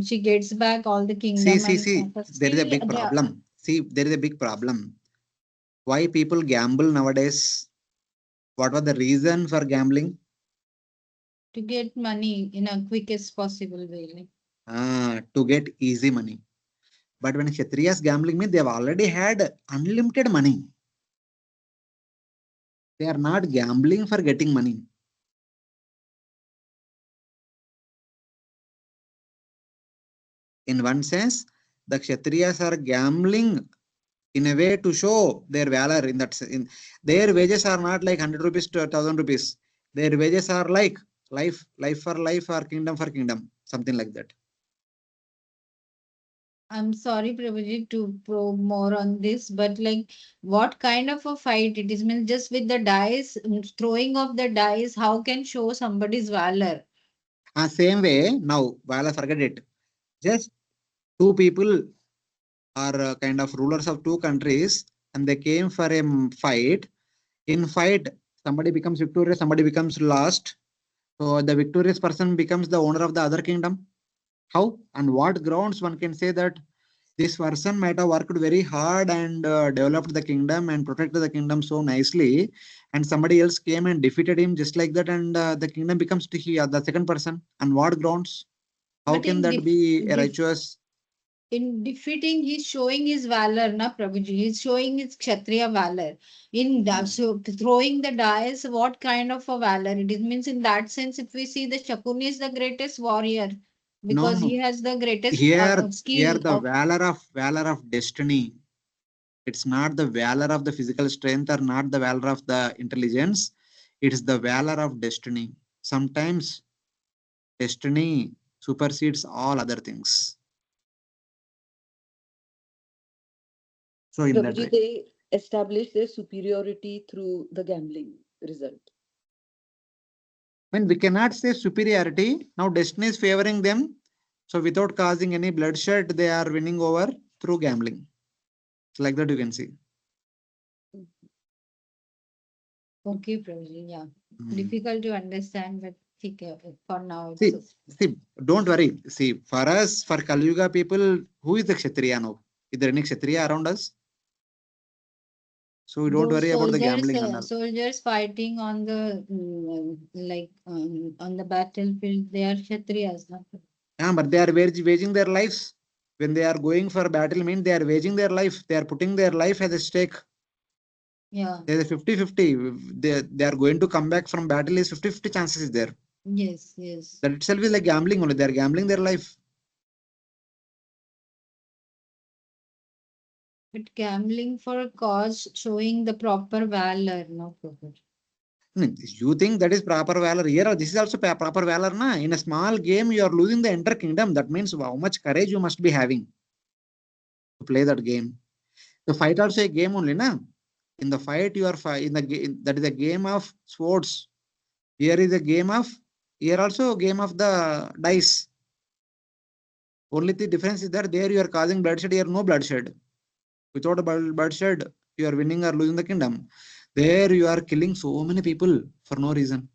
she gets back all the kingdom See. and There is a still big problem. See, there is a big problem. Why people gamble nowadays? What was the reason for gambling? to get money in a quickest possible way. To get easy money. But when Kshatriyas gambling means they have already had unlimited money. They are not gambling for getting money. In one sense, the Kshatriyas are gambling in a way to show their valor in that. Their wages are not like 100 rupees to 1,000 rupees. Their wages are like life for life or kingdom for kingdom, something like that. I'm sorry, Prabhuji, to probe more on this, but like, what kind of a fight it is? Means just with the dice, throwing of the dice, how can show somebody's valor? Same way, now, while I forget it, just two people are kind of rulers of two countries and they came for a fight. In fight, somebody becomes victorious, somebody becomes lost. So the victorious person becomes the owner of the other kingdom. How and what grounds one can say that this person might have worked very hard and developed the kingdom and protected the kingdom so nicely, and somebody else came and defeated him just like that, and the kingdom becomes to the second person. On what grounds? How But can in that be a righteous? in defeating, he's showing his valor, na Prabhuji. He's showing his Kshatriya valor. So throwing the dice, what kind of a valor it is? Means in that sense, if we see the Shakuni is the greatest warrior No, because he no. has the greatest Here skill the of. valor of destiny. It's not the valor of the physical strength or not the valor of the intelligence. It is the valor of destiny. Sometimes destiny supersedes all other things. So in that Prabhuji, way, they establish their superiority through the gambling result. when we cannot say superiority, now destiny is favoring them. So without causing any bloodshed, they are winning over through gambling. It's like that you can see. Okay, Prabhuji, yeah. Hmm. Difficult to understand, but for now See, it's see, don't worry. See, for us, for Kali Yuga people, who is the Kshatriya now? Is there any Kshatriya around us? So we don't those worry about the gambling and all. soldiers fighting on the on the battlefield. They are Kshatriyas, na? Yeah, but they are waging their lives. When they are going for battle, mean they are waging their life. They are putting their life as a stake. Yeah. There's a 50-50. They are going to come back from battle is 50-50 chances is there. Yes, yes. That itself is like gambling only. They are gambling their life. But gambling for a cause showing the proper valor, no Prabhuji. You think that is proper valor here? This is also proper valor, na? In a small game, you are losing the entire kingdom. That means how much courage you must be having to play that game. The fight also a game only, na? In the fight, you are in the game. That is a game of swords. Here is a game of. Here also a game of the dice. Only the difference is that there you are causing bloodshed. Here no bloodshed. Without a bloodshed, you are winning or losing the kingdom. There you are killing so many people for no reason.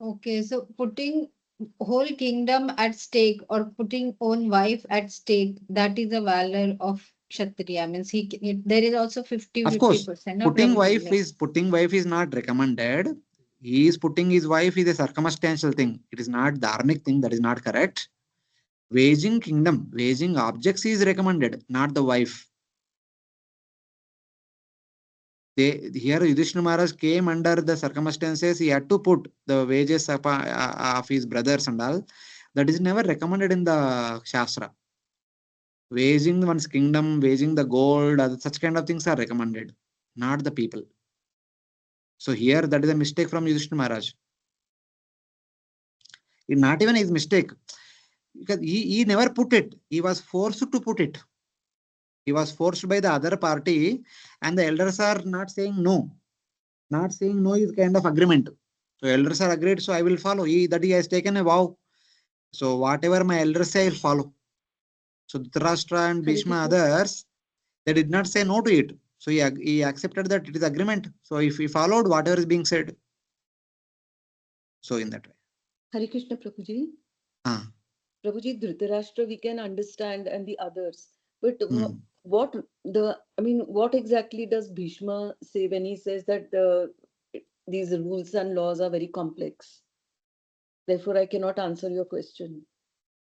Okay, so putting whole kingdom at stake or putting own wife at stake, that is the valor of Kshatriya. Means there is also Of course, 50%. No, Prabhuji, yeah. putting wife is not recommended. He is putting his wife is a circumstantial thing. It is not dharmic thing. That is not correct. Waging kingdom, waging objects is recommended, not the wife. Here Yudhishthira Maharaj came under the circumstances. He had to put the wages of his brothers and all. That is never recommended in the Shastra. Waging one's kingdom, waging the gold, such kind of things are recommended, not the people. So here that is a mistake from Yudhishthira Maharaj. It's not even his mistake because he never put it. He was forced to put it. He was forced by the other party, and the elders are not saying no. Not saying no is kind of agreement. So elders are agreed. So I will follow. He has taken a vow. So whatever my elders say, I will follow. So Dhritarashtra and Hare Bhishma Krishna. others, they did not say no to it. So he accepted that it is agreement. So if he followed whatever is being said, so in that way. Hare Krishna, Prabhuji. Ah. Prabhuji, Dhritarashtra we can understand and the others. But what exactly does Bhishma say when he says that these rules and laws are very complex? Therefore, I cannot answer your question.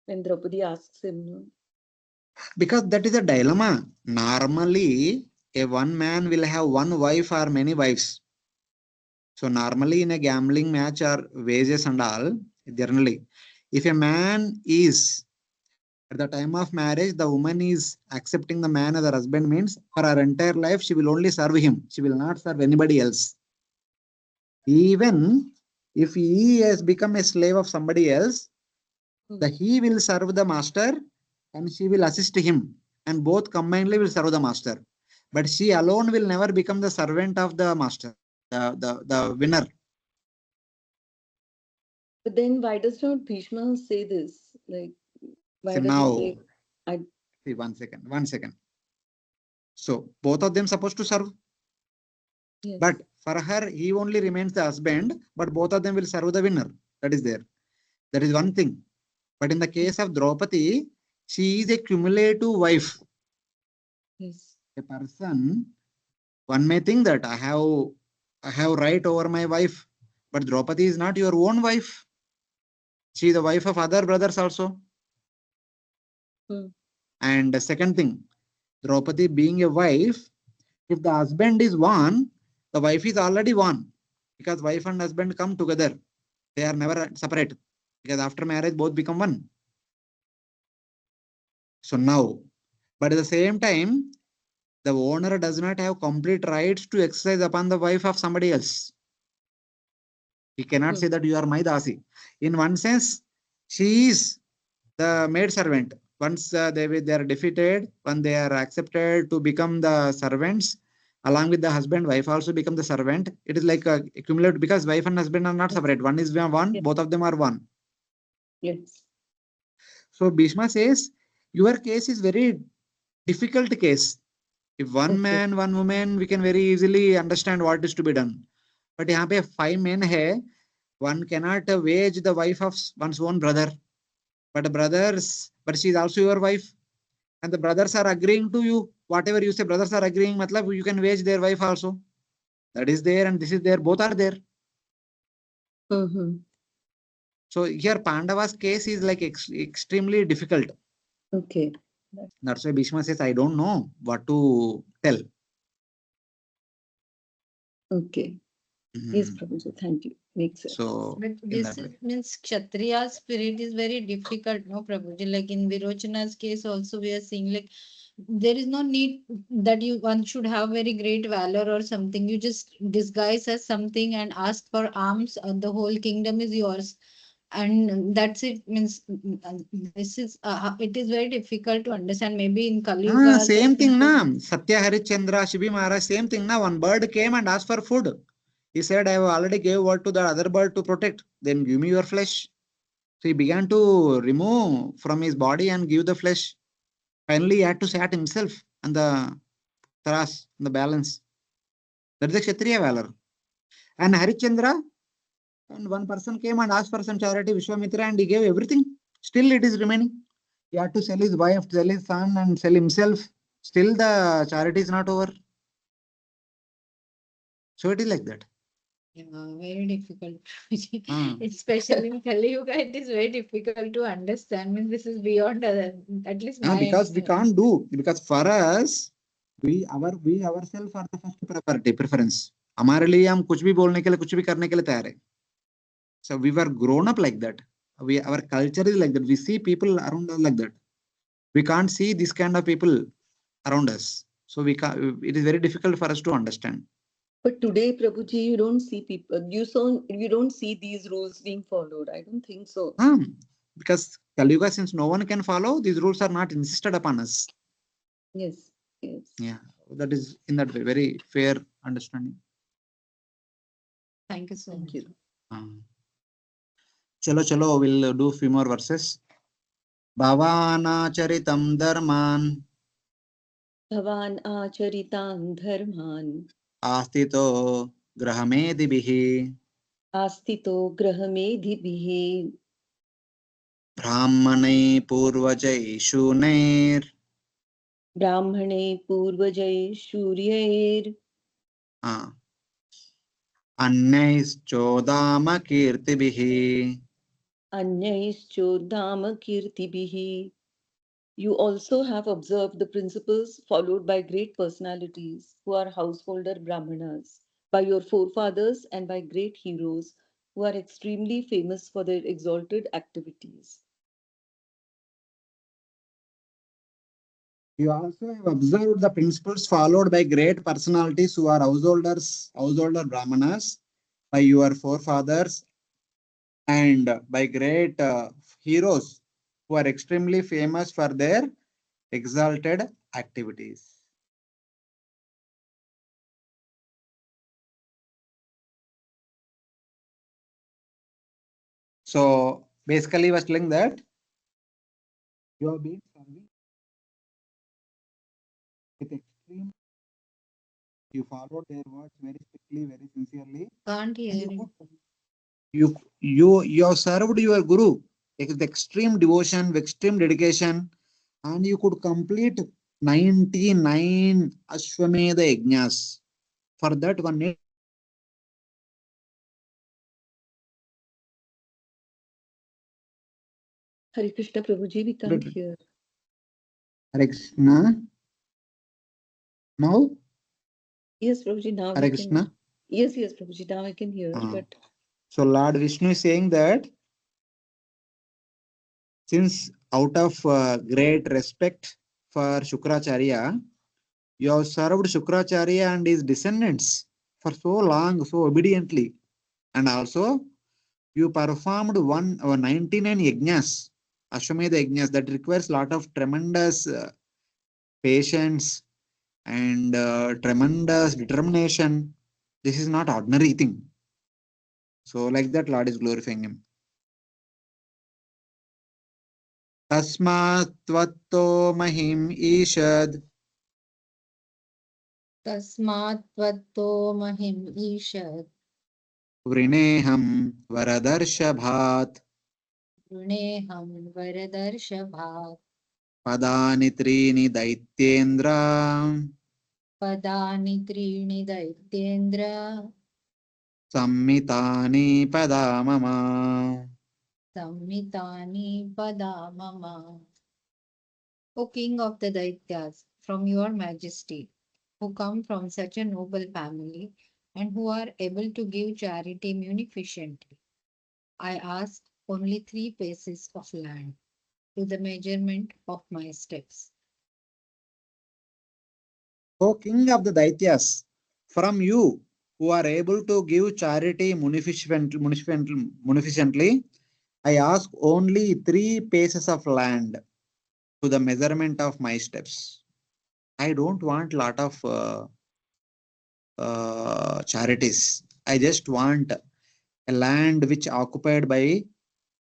When Draupadi asks him, no? Because that is a dilemma. Normally, a one man will have one wife or many wives. So normally in a gambling match or wages and all, generally, if a man is at the time of marriage, the woman is accepting the man as her husband means for her entire life, she will only serve him. She will not serve anybody else. Even if he has become a slave of somebody else, he will serve the master and she will assist him, and both combinedly will serve the master. But she alone will never become the servant of the master, the winner. But then why does not Bhishma say this? Like, why So does he now, say, I, see, 1 second. So both of them supposed to serve, yes. but for her, he only remains the husband, but both of them will serve the winner. That is there. That is one thing. But in the case of Draupadi, she is a cumulative wife. Yes. A person, one may think that I have right over my wife, but Draupadi is not your own wife. She is the wife of other brothers also. Hmm. And the second thing, Draupadi being a wife, if the husband is one, the wife is already one, because wife and husband come together. They are never separate, because after marriage both become one. So now, but at the same time, the owner does not have complete rights to exercise upon the wife of somebody else. He cannot say that you are my dasi. In one sense, she is the maid servant. Once they are defeated, when they are accepted to become the servants, along with the husband, wife also become the servant. It is like a accumulate, because wife and husband are not separate. One is one, Yes. both of them are one. Yes. So Bhishma says, your case is very difficult case. If one Okay. man, one woman, we can very easily understand what is to be done. But यहाँ पे 5 men है, one cannot wage the wife of one's own brother. But she is also your wife, and the brothers are agreeing to you. Whatever you say, brothers are agreeing. Matlab you can wage their wife also. That is there, and this is there. Both are there. Mm-hmm. So here Pandava's case is like extremely difficult. Okay. That's why Bhishma says, I don't know what to tell. Okay. Yes, Prabhuji. Thank you. Makes sense. So But in this that way. means Kshatriya spirit is very difficult, no, Prabhuji? Like in Virochana's case, also we are seeing like there is no need that one should have very great valor or something. You just disguise as something and ask for alms, the whole kingdom is yours. And that's it. Means this is it is very difficult to understand. Maybe in Kali Yuga, Same thing na. Satya Harichandra, Shibi Maharaj, same thing na. One bird came and asked for food. He said, I have already gave word to the other bird to protect. Then give me your flesh. So he began to remove from his body and give the flesh. Finally, he had to sat himself on the taras, on the balance. That is the Kshatriya valor. And Harichandra, and one person came and asked for some charity, Vishwamitra, and he gave everything. Still, it is remaining. He had to sell his wife, sell his son, and sell himself. Still, the charity is not over. So it is like that. yeah, very difficult. Ah. Especially in Kali Yuga, it is very difficult to understand. Means this is beyond at least my Because we can't do, because for us, we ourselves are the first priority preference. हमारे लिए हम कुछ भी बोलने के लिए कुछ भी करने के लिए तैयार है. So we were grown up like that. Our culture is like that. We see people around us like that. We can't see this kind of people around us. So we can't, it is very difficult for us to understand. But today, Prabhuji, you don't see people. You don't see these rules being followed. I don't think so. Because Kali Yuga, since no one can follow, these rules are not insisted upon us. Yes. Yes. Yeah, that is in that way very fair understanding. Thank you so Thank much. you. Chalo, we'll do few more verses. Bhavana-charitam dharman Bhavan acharitan dharman astito grahamedibihi astito grahamedhibihi brahmane purvajai shunair brahmane purvajai shuryair annais chodama kirtibihi. anyaischodama kirtibihi. You also have observed the principles followed by great personalities who are householder brahmanas, by your forefathers and by great heroes who are extremely famous for their exalted activities. You also have observed the principles followed by great personalities who are householder brahmanas, by your forefathers and by great heroes who are extremely famous for their exalted activities. So basically, he was telling that you have been serving with extreme, you followed their words very strictly, very sincerely. Can't And hear you it. could you have served your guru with extreme devotion, with extreme dedication, and you could complete 99 Ashwamedha yajnas. For that one need Hare Krishna Prabhuji, we can't hear. Hare Krishna. Now, Yes, Prabhuji, now Hare we Krishna. can. Yes, Prabhuji, now I can hear. But So Lord Vishnu is saying that since out of great respect for Shukracharya, you have served Shukracharya and his descendants for so long, so obediently, and also you performed 99 yajnas, Ashwamedha yajnas, that requires lot of tremendous patience and tremendous determination. This is not ordinary thing. So like that, Lord is glorifying him. Tasmat tvatto mahim ishad Tasmat tvatto mahim ishad vrineham varadarshabhat Runeham Varadarshabhat padani trini daityendra Padani Trini Daityendra sammitani padamama. Sammitani Padamama. O King of the Daityas, from your majesty, who come from such a noble family and who are able to give charity munificently, I ask only 3 paces of land to the measurement of my steps. O king of the Daityas, from you who are able to give charity munificently, I ask only 3 paces of land to the measurement of my steps. I don't want lot of charities. I just want a land which occupied by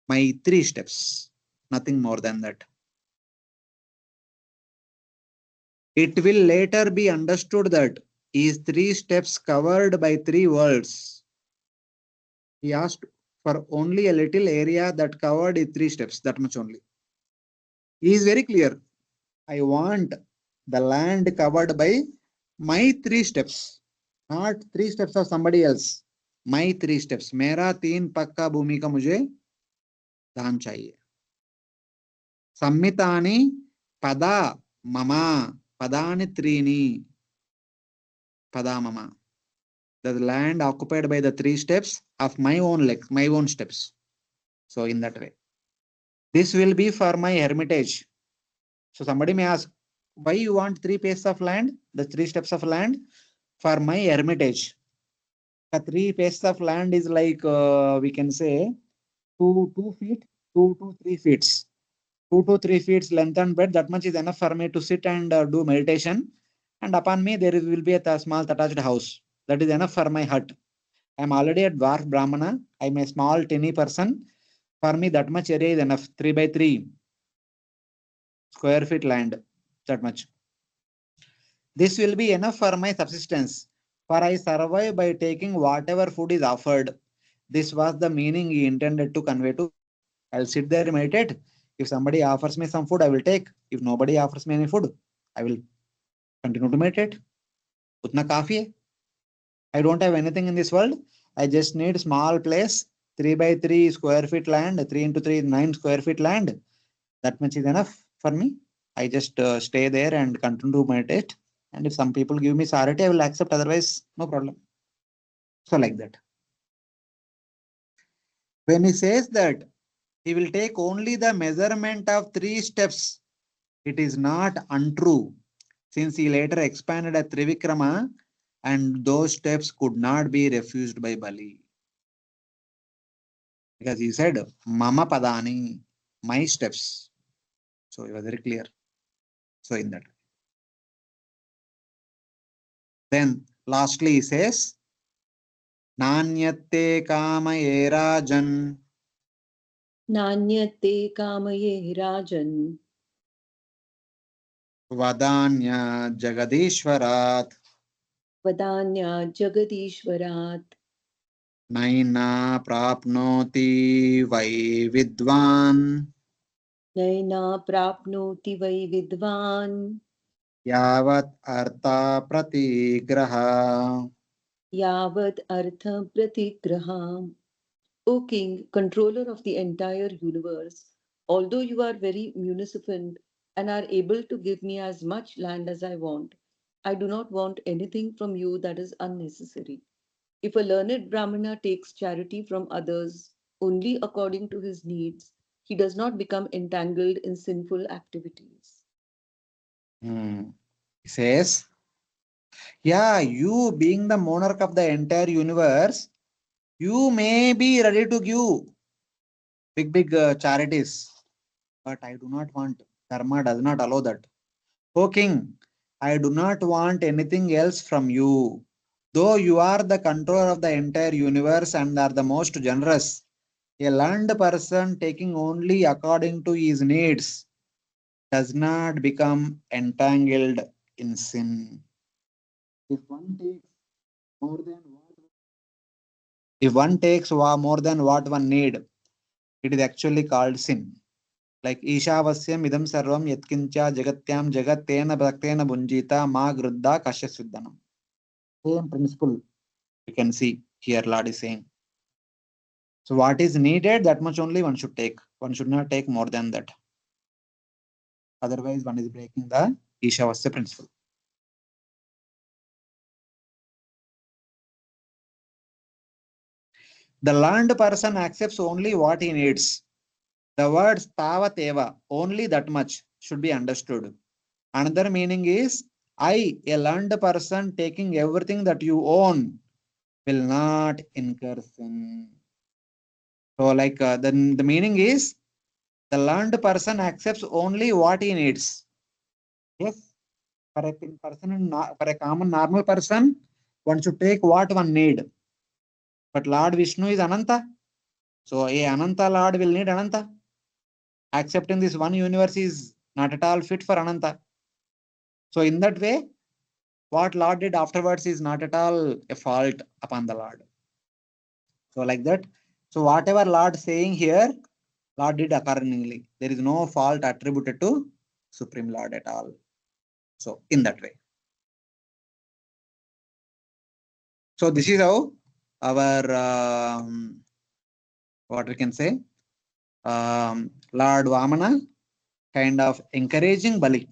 my 3 steps, nothing more than that. It will later be understood that is 3 steps covered by 3 worlds. He asked for only a little area that covered in 3 steps, that much only. He is very clear. I want the land covered by my 3 steps, not 3 steps of somebody else. My 3 steps. मेरा 3 पक्का भूमि का मुझे दान चाहिए. सम्मितानि पदा mama padani trini pada mama. The land occupied by the 3 steps of my own legs, my own steps. So in that way, this will be for my hermitage. So somebody may ask, why you want 3 paces of land, the 3 steps of land? For my hermitage. The 3 paces of land is like we can say 2 feet, 2 to 3 feet. 2 to 3 feet length and breadth, that much is enough for me to sit and do meditation. And upon me, will be a small attached house. That is enough for my hut. I am already a dwarf Brahmana. I am a small, tiny person. For me, that much area is enough. 3 by 3 square feet land. That much. This will be enough for my subsistence. For I survive by taking whatever food is offered. This was the meaning he intended to convey to. I'll sit there and meditate. If somebody offers me some food, I will take. If nobody offers me any food, I will continue to meditate. Utna kafi hai. I don't have anything in this world. I just need small place, 3 by 3 square feet land, 3 into 3, 9 square feet land. That much is enough for me. I just stay there and continue to meditate. And if some people give me charity, I will accept. Otherwise, no problem. So like that. When he says that he will take only the measurement of 3 steps, it is not untrue, since he later expanded a Trivikrama and those steps could not be refused by Bali. Because he said, Mama Padani, my steps. So it was very clear. So in that. Then lastly he says, Nanyate kamaye rajan Nanyate kamaye rajan vadanya jagadishvarat vadanya jagadishvarat naina prapnoti vai vidvan naina prapnoti vai vidvan yavat artha pratigraha. yavat artha pratigraham. O King, controller of the entire universe, although you are very munificent and are able to give me as much land as I want, I do not want anything from you that is unnecessary. If a learned Brahmana takes charity from others only according to his needs, he does not become entangled in sinful activities. He says, yeah, you being the monarch of the entire universe, you may be ready to give big charities, but I do not want. Dharma does not allow that. O king, I do not want anything else from you. Though you are the controller of the entire universe and are the most generous, a learned person taking only according to his needs does not become entangled in sin. If one takes more than what if one takes more than what one need, it is actually called sin. Like Ishavasyam idam sarvam yatkincha jagatyam jagatena bhaktena bunjita ma gruddha kashyasvidhanam. Same principle you can see here Lord is saying. So what is needed, that much only one should take. One should not take more than that. Otherwise, one is breaking the Ishavasya principle. The learned person accepts only what he needs. The words tavateva, only that much, should be understood. Another meaning is, I, a learned person taking everything that you own, will not incur sin. So, like the meaning is, the learned person accepts only what he needs. Yes, for a common normal person, one should take what one need. But Lord Vishnu is Ananta. So a Ananta Lord will need Ananta. Accepting this one universe is not at all fit for Ananta. So in that way, what Lord did afterwards is not at all a fault upon the Lord. So like that. So whatever Lord saying here, Lord did accordingly. There is no fault attributed to Supreme Lord at all. So in that way. So this is how our what we can say Lord Vamana kind of encouraging Bali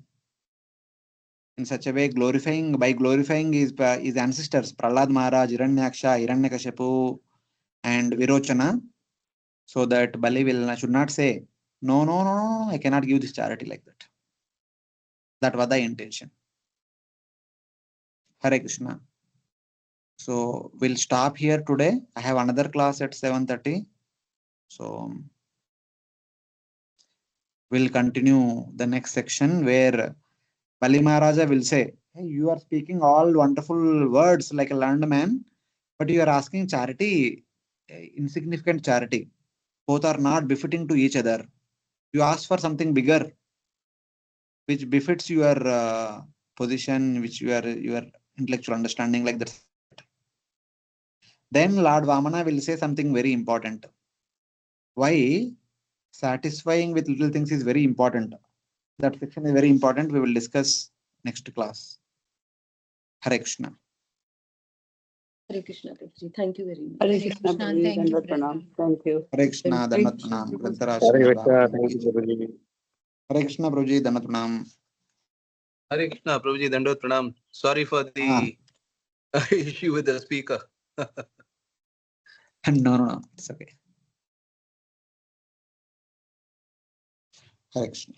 in such a way, glorifying his ancestors Prahlad Maharaj, Hiranyaksha, Hiranyakashipu, and Virochana, so that Bali should not say no, I cannot give this charity like that. That was the intention. Hare Krishna. So we'll stop here today. I have another class at 7:30. So we'll continue the next section where Bali Maharaja will say, hey, you are speaking all wonderful words like a learned man, but you are asking charity, insignificant charity. Both are not befitting to each other. You ask for something bigger, which befits your position, which your intellectual understanding, like that. Then Lord Vamana will say something very important. Why satisfying with little things is very important. That section is very important. We will discuss next class. Hare Krishna. Hare Krishna, Prabhuji. Thank you very much. Hare Hare Krishna, Krishna. Prabhuji, Thank you, Dandavat Pranam. Prabhuji. Thank you. Hare Krishna, Dandavat Pranam. Grantaraj Hare Srimad Krishna, Bhagavatam thank ki you, jai. Guruji. Hare Krishna, Prabhuji, Dandavat Pranam. Hare Krishna, Prabhuji, Dandot Pranam. Sorry for the issue with the speaker. No, it's okay. Hare Krishna.